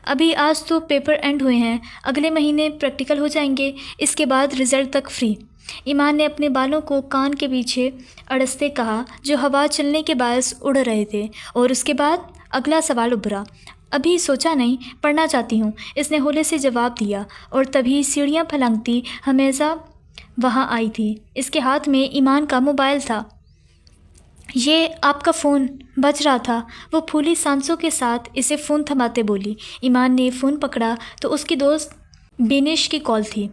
ابھی آج تو پیپر اینڈ ہوئے ہیں، اگلے مہینے پریکٹیکل ہو جائیں گے، اس کے بعد رزلٹ تک فری۔ ایمان نے اپنے بالوں کو کان کے پیچھے اڑستے کہا جو ہوا چلنے کے باعث اڑ رہے تھے، اور اس کے بعد اگلا سوال ابھرا۔ ابھی سوچا نہیں، پڑھنا چاہتی ہوں، اس نے ہولے سے جواب دیا، اور تبھی سیڑھیاں پھلانگتی حمیزہ وہاں آئی تھی۔ اس کے ہاتھ میں ایمان کا موبائل تھا۔ یہ آپ کا فون بج رہا تھا، وہ پھولی سانسوں کے ساتھ اسے فون تھماتے بولی۔ ایمان نے فون پکڑا تو اس کی دوست بینش کی کال تھی۔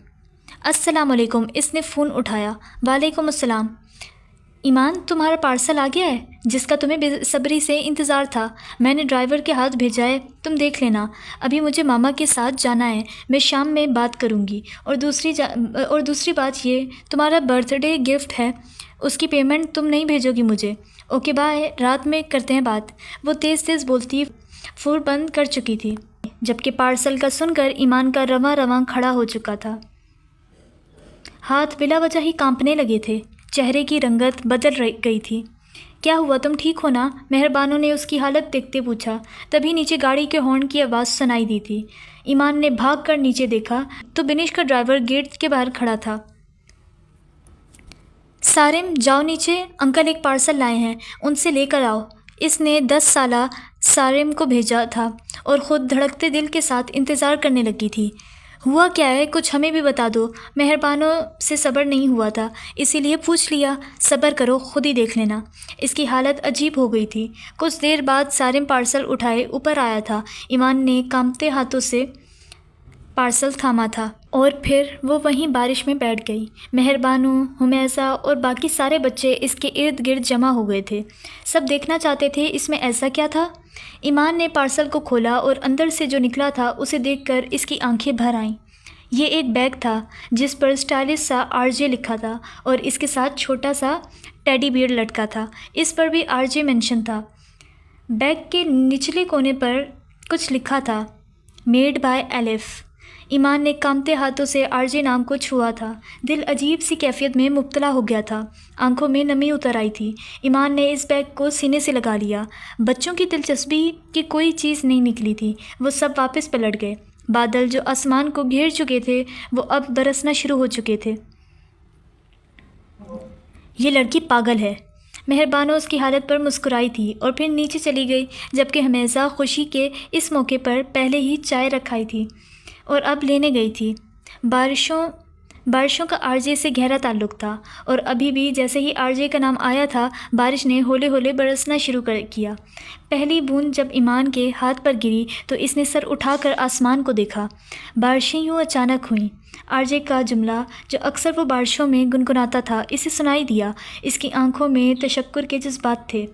السلام علیکم، اس نے فون اٹھایا۔ وعلیکم السلام۔ ایمان، تمہارا پارسل آ گیا ہے جس کا تمہیں بے صبری سے انتظار تھا، میں نے ڈرائیور کے ہاتھ بھیجا ہے، تم دیکھ لینا۔ ابھی مجھے ماما کے ساتھ جانا ہے، میں شام میں بات کروں گی۔ اور دوسری بات یہ، تمہارا برتھ ڈے گفٹ ہے، اس کی پیمنٹ تم نہیں بھیجو گی مجھے۔ اوکے بائے، رات میں کرتے ہیں بات۔ وہ تیز تیز بولتی فون بند کر چکی تھی، جبکہ پارسل کا سن کر ایمان کا رواں کھڑا ہو چکا تھا۔ ہاتھ بلا وجہ ہی کانپنے لگے تھے، چہرے کی رنگت بدل گئی تھی۔ کیا ہوا، تم ٹھیک ہو نا؟ مہربانوں نے اس کی حالت دیکھتے پوچھا۔ تبھی نیچے گاڑی کے ہارن کی آواز سنائی دی تھی۔ ایمان نے بھاگ کر نیچے دیکھا تو بنش کا ڈرائیور گیٹ کے باہر کھڑا تھا۔ سارم، جاؤ نیچے، انکل ایک پارسل لائے ہیں، ان سے لے کر آؤ۔ اس نے 10 سالہ سارم کو بھیجا تھا اور خود دھڑکتے دل کے ساتھ انتظار کرنے لگی تھی۔ ہوا کیا ہے، کچھ ہمیں بھی بتا دو۔ مہربانوں سے صبر نہیں ہوا تھا، اسی لیے پوچھ لیا۔ صبر کرو، خود ہی دیکھ لینا۔ اس کی حالت عجیب ہو گئی تھی۔ کچھ دیر بعد سارم پارسل اٹھائے اوپر آیا تھا۔ ایمان نے کانپتے ہاتھوں سے پارسل تھاما تھا اور پھر وہ وہیں بارش میں بیٹھ گئی۔ مہربانوں، حمیزہ اور باقی سارے بچے اس کے ارد گرد جمع ہو گئے تھے۔ سب دیکھنا چاہتے تھے اس میں ایسا کیا تھا۔ ایمان نے پارسل کو کھولا اور اندر سے جو نکلا تھا اسے دیکھ کر اس کی آنکھیں بھر آئیں۔ یہ ایک بیگ تھا جس پر اسٹائلش سا RJ لکھا تھا اور اس کے ساتھ چھوٹا سا ٹیڈی بیئر لٹکا تھا، اس پر بھی RJ مینشن تھا۔ بیگ کے نچلے کونے پر کچھ لکھا تھا، میڈ بائی ایلف۔ ایمان نے کانپتے ہاتھوں سے RJ نام کو چھوا تھا۔ دل عجیب سی کیفیت میں مبتلا ہو گیا تھا، آنکھوں میں نمی اتر آئی تھی۔ ایمان نے اس بیگ کو سینے سے لگا لیا۔ بچوں کی دلچسپی کی کوئی چیز نہیں نکلی تھی، وہ سب واپس پلٹ گئے۔ بادل جو آسمان کو گھیر چکے تھے وہ اب برسنا شروع ہو چکے تھے۔ یہ لڑکی پاگل ہے، مہربانو اس کی حالت پر مسکرائی تھی اور پھر نیچے چلی گئی، جبکہ حمیزہ خوشی کے اس موقع پر پہلے ہی چائے رکھائی تھی اور اب لینے گئی تھی۔ بارشوں کا آر جے سے گہرا تعلق تھا، اور ابھی بھی جیسے ہی آر جے کا نام آیا تھا بارش نے ہولے ہولے برسنا شروع کیا۔ پہلی بوند جب ایمان کے ہاتھ پر گری تو اس نے سر اٹھا کر آسمان کو دیکھا۔ بارشیں یوں اچانک ہوئیں۔ آر جے کا جملہ جو اکثر وہ بارشوں میں گنگناتا تھا اسے سنائی دیا۔ اس کی آنکھوں میں تشکر کے جذبات تھے۔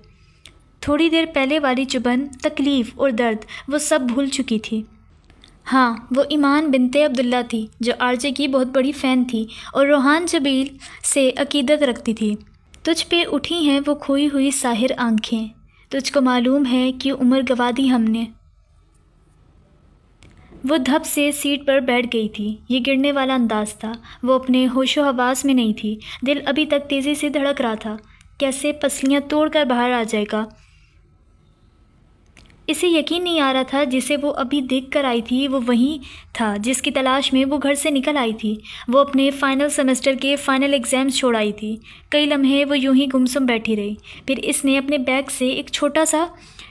تھوڑی دیر پہلے والی چبھن، تکلیف اور درد وہ سب بھول چکی تھی۔ ہاں، وہ ایمان بنت عبداللہ تھی جو آر جے کی بہت بڑی فین تھی اور روحان جبیل سے عقیدت رکھتی تھی۔ تجھ پہ اٹھی ہیں وہ کھوئی ہوئی ساحر آنکھیں، تجھ کو معلوم ہے کہ عمر گوا دی ہم نے۔ وہ دھپ سے سیٹ پر بیٹھ گئی تھی۔ یہ گرنے والا انداز تھا، وہ اپنے ہوش و حواس میں نہیں تھی۔ دل ابھی تک تیزی سے دھڑک رہا تھا، کیسے پسلیاں توڑ کر باہر آ جائے گا۔ اسے یقین نہیں آ رہا تھا جسے وہ ابھی دیکھ کر آئی تھی وہ وہی تھا جس کی تلاش میں وہ گھر سے نکل آئی تھی۔ وہ اپنے فائنل سیمسٹر کے فائنل ایگزامز چھوڑ آئی تھی۔ کئی لمحے وہ یوں ہی گمسم بیٹھی رہی، پھر اس نے اپنے بیگ سے ایک چھوٹا سا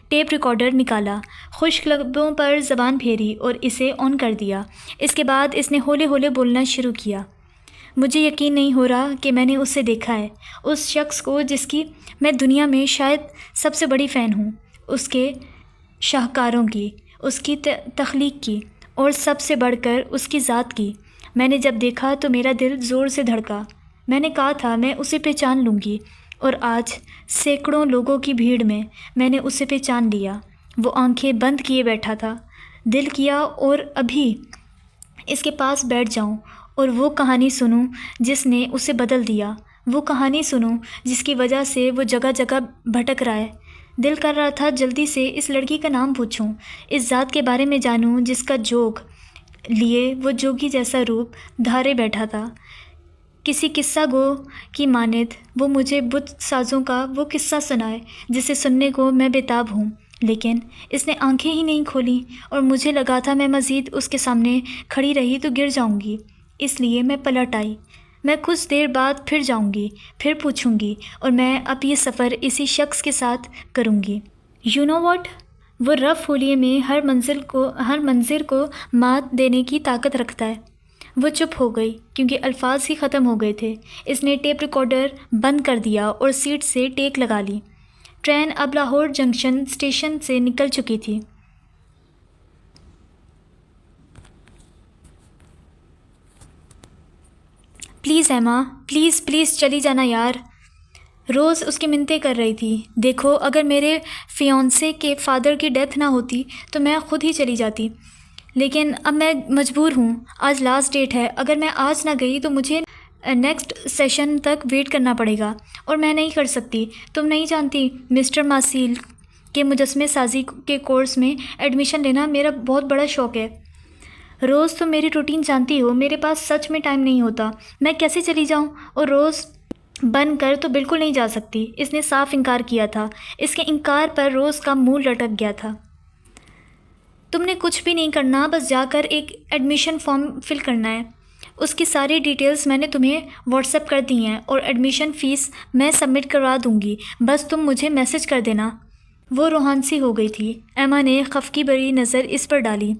ٹیپ ریکارڈر نکالا، خشک لبوں پر زبان پھیری اور اسے آن کر دیا۔ اس کے بعد اس نے ہولے ہولے بولنا شروع کیا۔ مجھے یقین نہیں ہو رہا کہ میں نے اسے دیکھا ہے، اس شخص کو جس کی میں دنیا میں شاید سب سے بڑی فین ہوں، اس کے شاہکاروں کی، اس کی تخلیق کی، اور سب سے بڑھ کر اس کی ذات کی۔ میں نے جب دیکھا تو میرا دل زور سے دھڑکا۔ میں نے کہا تھا میں اسے پہچان لوں گی، اور آج سینکڑوں لوگوں کی بھیڑ میں نے اسے پہچان لیا۔ وہ آنکھیں بند کیے بیٹھا تھا۔ دل کیا اور ابھی اس کے پاس بیٹھ جاؤں اور وہ کہانی سنوں جس نے اسے بدل دیا، وہ کہانی سنوں جس کی وجہ سے وہ جگہ جگہ بھٹک رہا ہے۔ دل کر رہا تھا جلدی سے اس لڑکی کا نام پوچھوں، اس ذات کے بارے میں جانوں جس کا جوگ لیے وہ جوگی جیسا روپ دھارے بیٹھا تھا۔ کسی قصہ گو کی مانند وہ مجھے بت سازوں کا وہ قصہ سنائے جسے سننے کو میں بےتاب ہوں۔ لیکن اس نے آنکھیں ہی نہیں کھولیں اور مجھے لگا تھا میں مزید اس کے سامنے کھڑی رہی تو گر جاؤں گی، اس لیے میں پلٹ آئی۔ میں کچھ دیر بعد پھر جاؤں گی، پھر پوچھوں گی، اور میں اب یہ سفر اسی شخص کے ساتھ کروں گی۔ You know what? وہ رف ہولیے میں ہر منظر کو مات دینے کی طاقت رکھتا ہے۔ وہ چپ ہو گئی کیونکہ الفاظ ہی ختم ہو گئے تھے۔ اس نے ٹیپ ریکارڈر بند کر دیا اور سیٹ سے ٹیک لگا لی۔ ٹرین اب لاہور جنکشن اسٹیشن سے نکل چکی تھی۔ پلیز ایما، پلیز پلیز چلی جانا یار، روز اس کی منتیں کر رہی تھی۔ دیکھو، اگر میرے فیانسے کے فادر کی ڈیتھ نہ ہوتی تو میں خود ہی چلی جاتی، لیکن اب میں مجبور ہوں۔ آج لاسٹ ڈیٹ ہے، اگر میں آج نہ گئی تو مجھے نیکسٹ سیشن تک ویٹ کرنا پڑے گا، اور میں نہیں کر سکتی۔ تم نہیں جانتی مسٹر ماسیل کے مجسمے سازی کے کورس میں ایڈمیشن لینا میرا بہت بڑا شوق ہے۔ روز تم میری روٹین جانتی ہو، میرے پاس سچ میں ٹائم نہیں ہوتا۔ میں کیسے چلی جاؤں؟ اور روز بن کر تو بالکل نہیں جا سکتی۔ اس نے صاف انکار کیا تھا۔ اس کے انکار پر روز کا منہ لٹک گیا تھا۔ تم نے کچھ بھی نہیں کرنا، بس جا کر ایک ایڈمیشن فارم فل کرنا ہے۔ اس کی ساری ڈیٹیلز میں نے تمہیں واٹس ایپ کر دی ہیں، اور ایڈمیشن فیس میں سبمٹ کروا دوں گی، بس تم مجھے میسج کر دینا۔ وہ روحان سی ہو گئی تھی۔ ایما نے خفگی بھری نظر اس پر ڈالی۔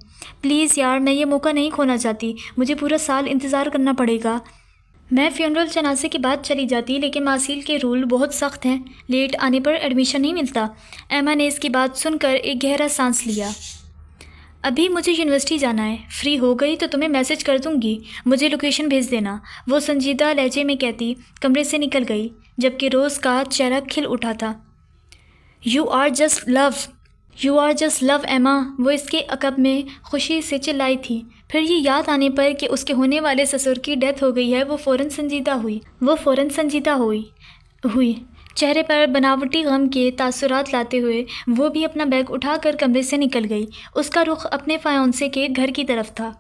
پلیز یار، میں یہ موقع نہیں کھونا چاہتی، مجھے پورا سال انتظار کرنا پڑے گا۔ میں فیونرل جنازے کے بعد چلی جاتی، لیکن ماسیل کے رول بہت سخت ہیں، لیٹ آنے پر ایڈمیشن نہیں ملتا۔ ایما نے اس کی بات سن کر ایک گہرا سانس لیا۔ ابھی مجھے یونیورسٹی جانا ہے، فری ہو گئی تو تمہیں میسج کر دوں گی، مجھے لوکیشن بھیج دینا، وہ سنجیدہ لہجے میں کہتی کمرے سے نکل گئی، جبکہ روز کا چہرہ کھل اٹھا تھا۔ یو آر جسٹ لو ایما، وہ اس کے عقب میں خوشی سے چلائی تھی۔ پھر یہ یاد آنے پر کہ اس کے ہونے والے سسر کی ڈیتھ ہو گئی ہے وہ فوراً سنجیدہ ہوئی۔ چہرے پر بناوٹی غم کے تاثرات لاتے ہوئے وہ بھی اپنا بیگ اٹھا کر کمرے سے نکل گئی۔ اس کا رخ اپنے فیانسے کے گھر کی طرف تھا۔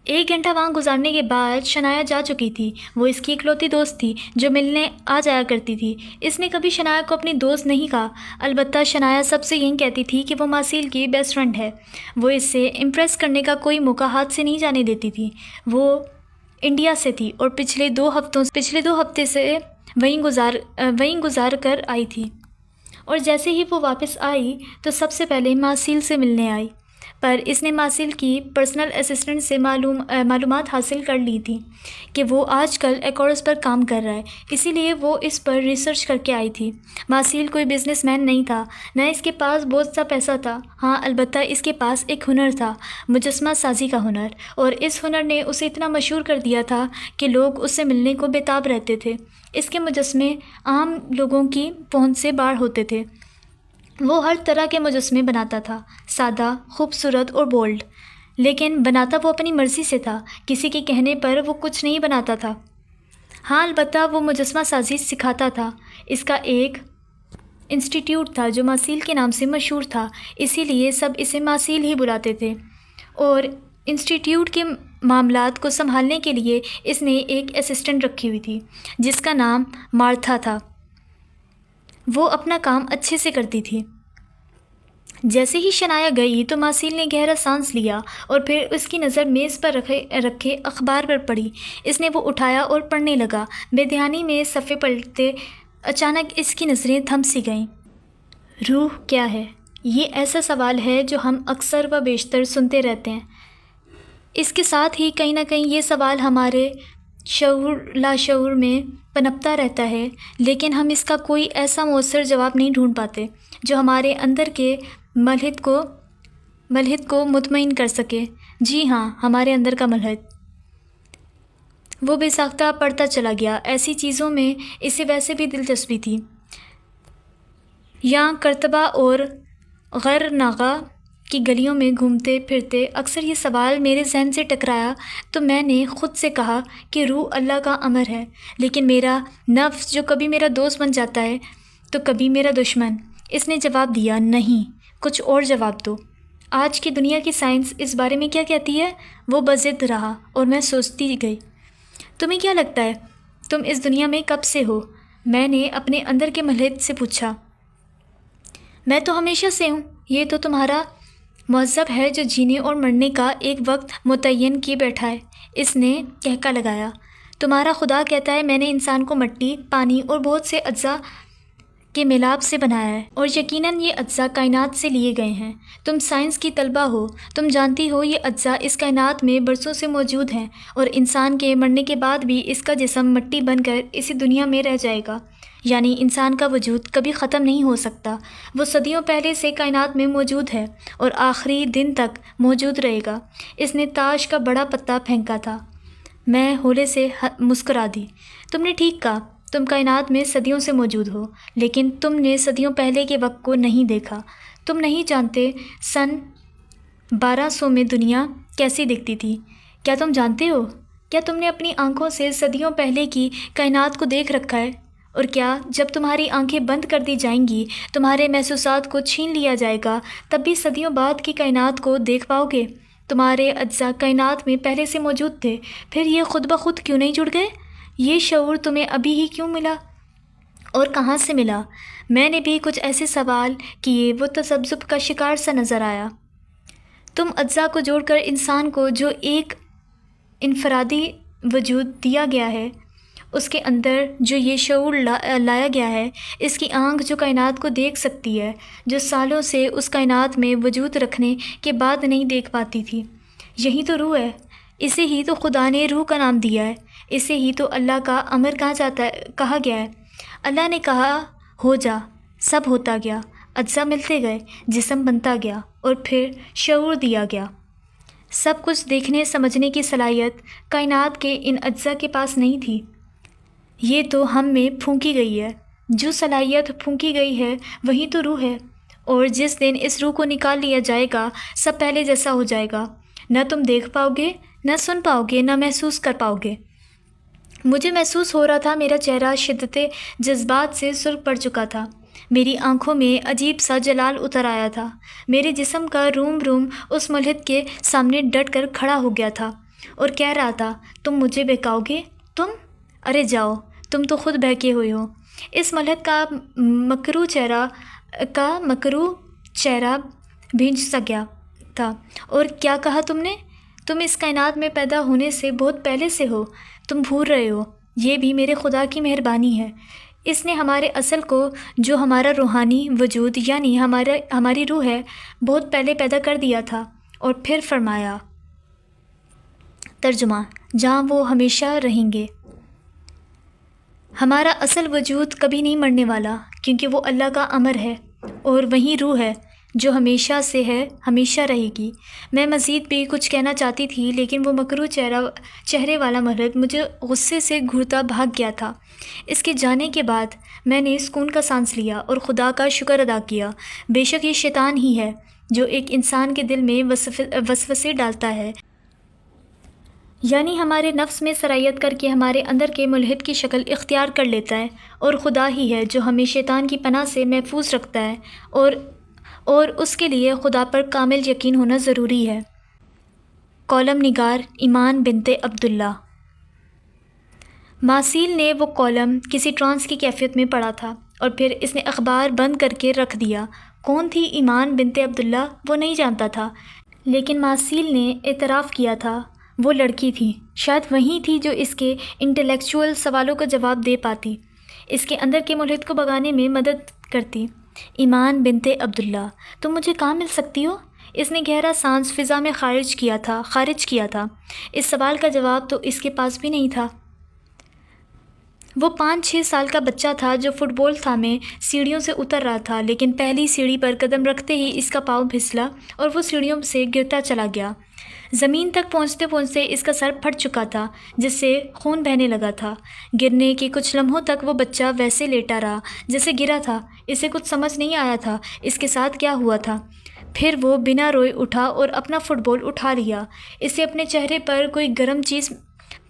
1 گھنٹہ وہاں گزارنے کے بعد شنایا جا چکی تھی۔ وہ اس کی اکلوتی دوست تھی جو ملنے آ جایا کرتی تھی۔ اس نے کبھی شنایا کو اپنی دوست نہیں کہا، البتہ شنایا سب سے یہی کہتی تھی کہ وہ ماسیل کی بیسٹ فرینڈ ہے۔ وہ اس سے امپریس کرنے کا کوئی موقع ہاتھ سے نہیں جانے دیتی تھی۔ وہ انڈیا سے تھی اور پچھلے 2 ہفتے سے وہیں گزار کر آئی تھی، اور جیسے ہی وہ واپس آئی تو سب سے پہلے ماسیل سے ملنے آئی۔ پر اس نے ماسیل کی پرسنل اسسٹنٹ سے معلومات حاصل کر لی تھی کہ وہ آج کل ایکورس پر کام کر رہا ہے، اسی لیے وہ اس پر ریسرچ کر کے آئی تھی۔ ماسیل کوئی بزنس مین نہیں تھا، نہ اس کے پاس بہت سا پیسہ تھا، ہاں البتہ اس کے پاس ایک ہنر تھا، مجسمہ سازی کا ہنر، اور اس ہنر نے اسے اتنا مشہور کر دیا تھا کہ لوگ اس سے ملنے کو بےتاب رہتے تھے۔ اس کے مجسمے عام لوگوں کی پہنچ سے باہر ہوتے تھے۔ وہ ہر طرح کے مجسمے بناتا تھا، سادہ، خوبصورت اور بولڈ، لیکن بناتا وہ اپنی مرضی سے تھا، کسی کے کہنے پر وہ کچھ نہیں بناتا تھا۔ ہاں البتہ وہ مجسمہ سازی سکھاتا تھا۔ اس کا ایک انسٹیٹیوٹ تھا جو ماسیل کے نام سے مشہور تھا، اسی لیے سب اسے ماسیل ہی بلاتے تھے، اور انسٹیٹیوٹ کے معاملات کو سنبھالنے کے لیے اس نے ایک اسسٹنٹ رکھی ہوئی تھی جس کا نام مارتھا تھا۔ وہ اپنا کام اچھے سے کرتی تھی۔ جیسے ہی شنایا گئی تو ماسیل نے گہرا سانس لیا اور پھر اس کی نظر میز پر رکھے اخبار پر پڑی۔ اس نے وہ اٹھایا اور پڑھنے لگا۔ بے دھیانی میں صفحے پلٹتے اچانک اس کی نظریں تھم سی گئیں۔ روح کیا ہے؟ یہ ایسا سوال ہے جو ہم اکثر و بیشتر سنتے رہتے ہیں۔ اس کے ساتھ ہی کہیں نہ کہیں یہ سوال ہمارے شعور لاشعور میں پنپتا رہتا ہے، لیکن ہم اس کا کوئی ایسا مؤثر جواب نہیں ڈھونڈ پاتے جو ہمارے اندر کے ملحد کو مطمئن کر سکے۔ جی ہاں، ہمارے اندر کا ملحد۔ وہ بے ساختہ پڑھتا چلا گیا۔ ایسی چیزوں میں اسے ویسے بھی دلچسپی تھی۔ یہاں کرتبہ اور غرناغہ کی گلیوں میں گھومتے پھرتے اکثر یہ سوال میرے ذہن سے ٹکرایا تو میں نے خود سے کہا کہ روح اللہ کا امر ہے، لیکن میرا نفس جو کبھی میرا دوست بن جاتا ہے تو کبھی میرا دشمن۔ اس نے جواب دیا، نہیں، کچھ اور جواب دو۔ آج کی دنیا کی سائنس اس بارے میں کیا کہتی ہے؟ وہ بضد رہا اور میں سوچتی گئی۔ تمہیں کیا لگتا ہے تم اس دنیا میں کب سے ہو؟ میں نے اپنے اندر کے ملحد سے پوچھا۔ میں تو ہمیشہ سے ہوں۔ یہ تو تمہارا مہذب ہے جو جینے اور مرنے کا ایک وقت متعین کیے بیٹھا ہے۔ اس نے کہکا لگایا۔ تمہارا خدا کہتا ہے میں نے انسان کو مٹی، پانی اور بہت سے اجزاء کے میلاب سے بنایا ہے، اور یقیناً یہ اجزاء کائنات سے لیے گئے ہیں۔ تم سائنس کی طالبہ ہو، تم جانتی ہو یہ اجزاء اس کائنات میں برسوں سے موجود ہیں، اور انسان کے مرنے کے بعد بھی اس کا جسم مٹی بن کر اسی دنیا میں رہ جائے گا، یعنی انسان کا وجود کبھی ختم نہیں ہو سکتا۔ وہ صدیوں پہلے سے کائنات میں موجود ہے اور آخری دن تک موجود رہے گا۔ اس نے تاش کا بڑا پتا پھینکا تھا۔ میں ہولے سے مسکرا دی۔ تم نے ٹھیک کہا، تم کائنات میں صدیوں سے موجود ہو، لیکن تم نے صدیوں پہلے کے وقت کو نہیں دیکھا۔ تم نہیں جانتے سن 1200 میں دنیا کیسی دکھتی تھی۔ کیا تم جانتے ہو؟ کیا تم نے اپنی آنکھوں سے صدیوں پہلے کی کائنات کو دیکھ رکھا ہے؟ اور کیا جب تمہاری آنکھیں بند کر دی جائیں گی، تمہارے محسوسات کو چھین لیا جائے گا، تب بھی صدیوں بعد کی کائنات کو دیکھ پاؤ گے؟ تمہارے اجزاء کائنات میں پہلے سے موجود تھے، پھر یہ خود بخود کیوں نہیں جڑ گئے؟ یہ شعور تمہیں ابھی ہی کیوں ملا اور کہاں سے ملا؟ میں نے بھی کچھ ایسے سوال کیے۔ وہ تذبذب کا شکار سا نظر آیا۔ تم اجزاء کو جوڑ کر انسان کو جو ایک انفرادی وجود دیا گیا ہے، اس کے اندر جو یہ شعور لایا گیا ہے، اس کی آنکھ جو کائنات کو دیکھ سکتی ہے، جو سالوں سے اس کائنات میں وجود رکھنے کے بعد نہیں دیکھ پاتی تھی، یہی تو روح ہے۔ اسے ہی تو خدا نے روح کا نام دیا ہے، اسے ہی تو اللہ کا امر کہا گیا ہے۔ اللہ نے کہا ہو جا، سب ہوتا گیا، اجزاء ملتے گئے، جسم بنتا گیا، اور پھر شعور دیا گیا۔ سب کچھ دیکھنے سمجھنے کی صلاحیت کائنات کے ان اجزاء کے پاس نہیں تھی، یہ تو ہم میں پھونکی گئی ہے۔ جو صلاحیت پھونکی گئی ہے وہی تو روح ہے، اور جس دن اس روح کو نکال لیا جائے گا سب پہلے جیسا ہو جائے گا۔ نہ تم دیکھ پاؤ گے، نہ سن پاؤ گے، نہ محسوس کر پاؤ گے۔ مجھے محسوس ہو رہا تھا میرا چہرہ شدت جذبات سے سرخ پڑ چکا تھا، میری آنکھوں میں عجیب سا جلال اتر آیا تھا، میرے جسم کا روم اس ملحد کے سامنے ڈٹ کر کھڑا ہو گیا تھا۔ اور کہہ رہا تھا تم مجھے بہکاؤ گے؟ تم؟ ارے جاؤ، تم تو خود بہکے ہوئے ہو۔ اس ملحد کا مکروہ چہرہ بھینج سا گیا تھا۔ اور کیا کہا تم نے؟ تم اس کائنات میں پیدا ہونے سے بہت پہلے سے ہو، تم بھول رہے ہو۔ یہ بھی میرے خدا کی مہربانی ہے، اس نے ہمارے اصل کو، جو ہمارا روحانی وجود یعنی ہماری روح ہے، بہت پہلے پیدا کر دیا تھا۔ اور پھر فرمایا، ترجمہ، جہاں وہ ہمیشہ رہیں گے۔ ہمارا اصل وجود کبھی نہیں مرنے والا، کیونکہ وہ اللہ کا امر ہے، اور وہی روح ہے جو ہمیشہ سے ہے، ہمیشہ رہے گی۔ میں مزید بھی کچھ کہنا چاہتی تھی، لیکن وہ مکروہ چہرے والا مرد مجھے غصے سے گھورتا بھاگ گیا تھا۔ اس کے جانے کے بعد میں نے سکون کا سانس لیا اور خدا کا شکر ادا کیا۔ بے شک یہ شیطان ہی ہے جو ایک انسان کے دل میں وسوسے ڈالتا ہے، یعنی ہمارے نفس میں سرایت کر کے ہمارے اندر کے ملحد کی شکل اختیار کر لیتا ہے، اور خدا ہی ہے جو ہمیں شیطان کی پناہ سے محفوظ رکھتا ہے، اور اس کے لیے خدا پر کامل یقین ہونا ضروری ہے۔ کالم نگار ایمان بنت عبداللہ۔ ماسیل نے وہ کالم کسی ٹرانس کی کیفیت میں پڑھا تھا، اور پھر اس نے اخبار بند کر کے رکھ دیا۔ کون تھی ایمان بنت عبداللہ وہ نہیں جانتا تھا، لیکن ماسیل نے اعتراف کیا تھا وہ لڑکی تھی، شاید وہی تھی جو اس کے انٹلیکچوئل سوالوں کا جواب دے پاتی، اس کے اندر کے ملحد کو بھگانے میں مدد کرتی۔ ایمان بنت عبداللہ، تم مجھے کہاں مل سکتی ہو؟ اس نے گہرا سانس فضا میں خارج کیا تھا۔ اس سوال کا جواب تو اس کے پاس بھی نہیں تھا۔ وہ 5-6 سال کا بچہ تھا جو فٹ بال تھامے سیڑھیوں سے اتر رہا تھا، لیکن پہلی سیڑھی پر قدم رکھتے ہی اس کا پاؤں پھسلا اور وہ سیڑھیوں سے گرتا چلا گیا۔ زمین تک پہنچتے پہنچتے اس کا سر پھٹ چکا تھا، جس سے خون بہنے لگا تھا۔ گرنے کے کچھ لمحوں تک وہ بچہ ویسے لیٹا رہا جیسے گرا تھا۔ اسے کچھ سمجھ نہیں آیا تھا اس کے ساتھ کیا ہوا تھا۔ پھر وہ بنا روئے اٹھا اور اپنا فٹ بال اٹھا لیا۔ اسے اپنے چہرے پر کوئی گرم چیز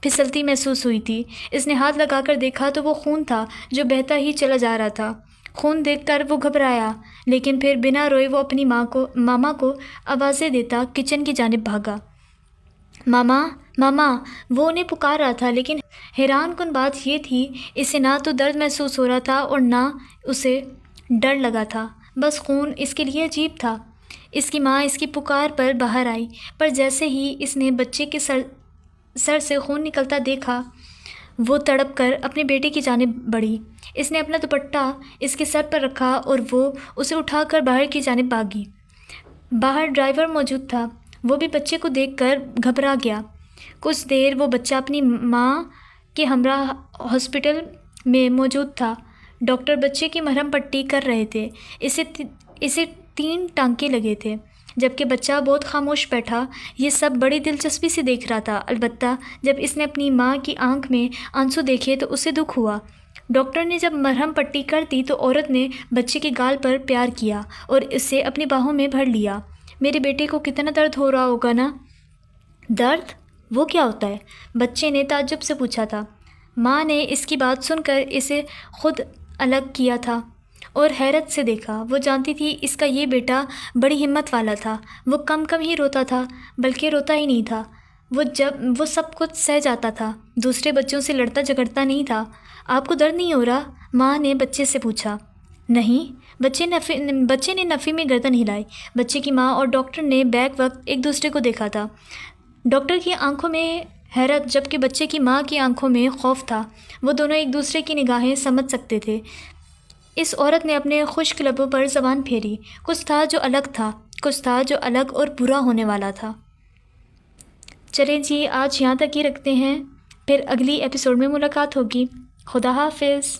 پھسلتی محسوس ہوئی تھی۔ اس نے ہاتھ لگا کر دیکھا تو وہ خون تھا جو بہتا ہی چلا جا رہا تھا۔ خون دیکھ کر وہ گھبرایا، لیکن پھر بنا روئے وہ اپنی ماما کو آوازیں دیتا کچن کی جانب بھاگا۔ ماما، ماما، وہ انہیں پکار رہا تھا، لیکن حیران کن بات یہ تھی اسے نہ تو درد محسوس ہو رہا تھا اور نہ اسے ڈر لگا تھا، بس خون اس کے لیے عجیب تھا۔ اس کی ماں اس کی پکار پر باہر آئی، پر جیسے ہی اس نے بچے کے سر سے خون نکلتا دیکھا، وہ تڑپ کر اپنے بیٹے کی جانب بڑھی۔ اس نے اپنا دوپٹہ اس کے سر پر رکھا اور وہ اسے اٹھا کر باہر کی جانب بھاگی۔ باہر ڈرائیور موجود تھا، وہ بھی بچے کو دیکھ کر گھبرا گیا۔ کچھ دیر وہ بچہ اپنی ماں کے ہمراہ ہاسپٹل میں موجود تھا۔ ڈاکٹر بچے کی مرہم پٹی کر رہے تھے۔ اسے 3 ٹانکے لگے تھے، جبکہ بچہ بہت خاموش بیٹھا یہ سب بڑی دلچسپی سے دیکھ رہا تھا۔ البتہ جب اس نے اپنی ماں کی آنکھ میں آنسو دیکھے تو اسے دکھ ہوا۔ ڈاکٹر نے جب مرہم پٹی کر دی تو عورت نے بچے کے گال پر پیار کیا اور اسے اپنی باہوں میں بھر لیا۔ میرے بیٹے کو کتنا درد ہو رہا ہوگا نا؟ درد؟ وہ کیا ہوتا ہے؟ بچے نے تعجب سے پوچھا تھا۔ ماں نے اس کی بات سن کر اسے خود الگ کیا تھا اور حیرت سے دیکھا۔ وہ جانتی تھی اس کا یہ بیٹا بڑی ہمت والا تھا۔ وہ کم ہی روتا تھا، بلکہ روتا ہی نہیں تھا۔ وہ سب کچھ سہ جاتا تھا، دوسرے بچوں سے لڑتا جھگڑتا نہیں تھا۔ آپ کو درد نہیں ہو رہا؟ ماں نے بچے سے پوچھا۔ نہیں، بچے نے نفی میں گردن ہلائی۔ بچے کی ماں اور ڈاکٹر نے بیک وقت ایک دوسرے کو دیکھا تھا۔ ڈاکٹر کی آنکھوں میں حیرت جبکہ بچے کی ماں کی آنکھوں میں خوف تھا۔ وہ دونوں ایک دوسرے کی نگاہیں سمجھ سکتے تھے۔ اس عورت نے اپنے خشک لبوں پر زبان پھیری۔ کچھ تھا جو الگ اور برا ہونے والا تھا۔ چلیں جی، آج یہاں تک ہی رکھتے ہیں، پھر اگلی ایپیسوڈ میں ملاقات ہوگی۔ خدا حافظ۔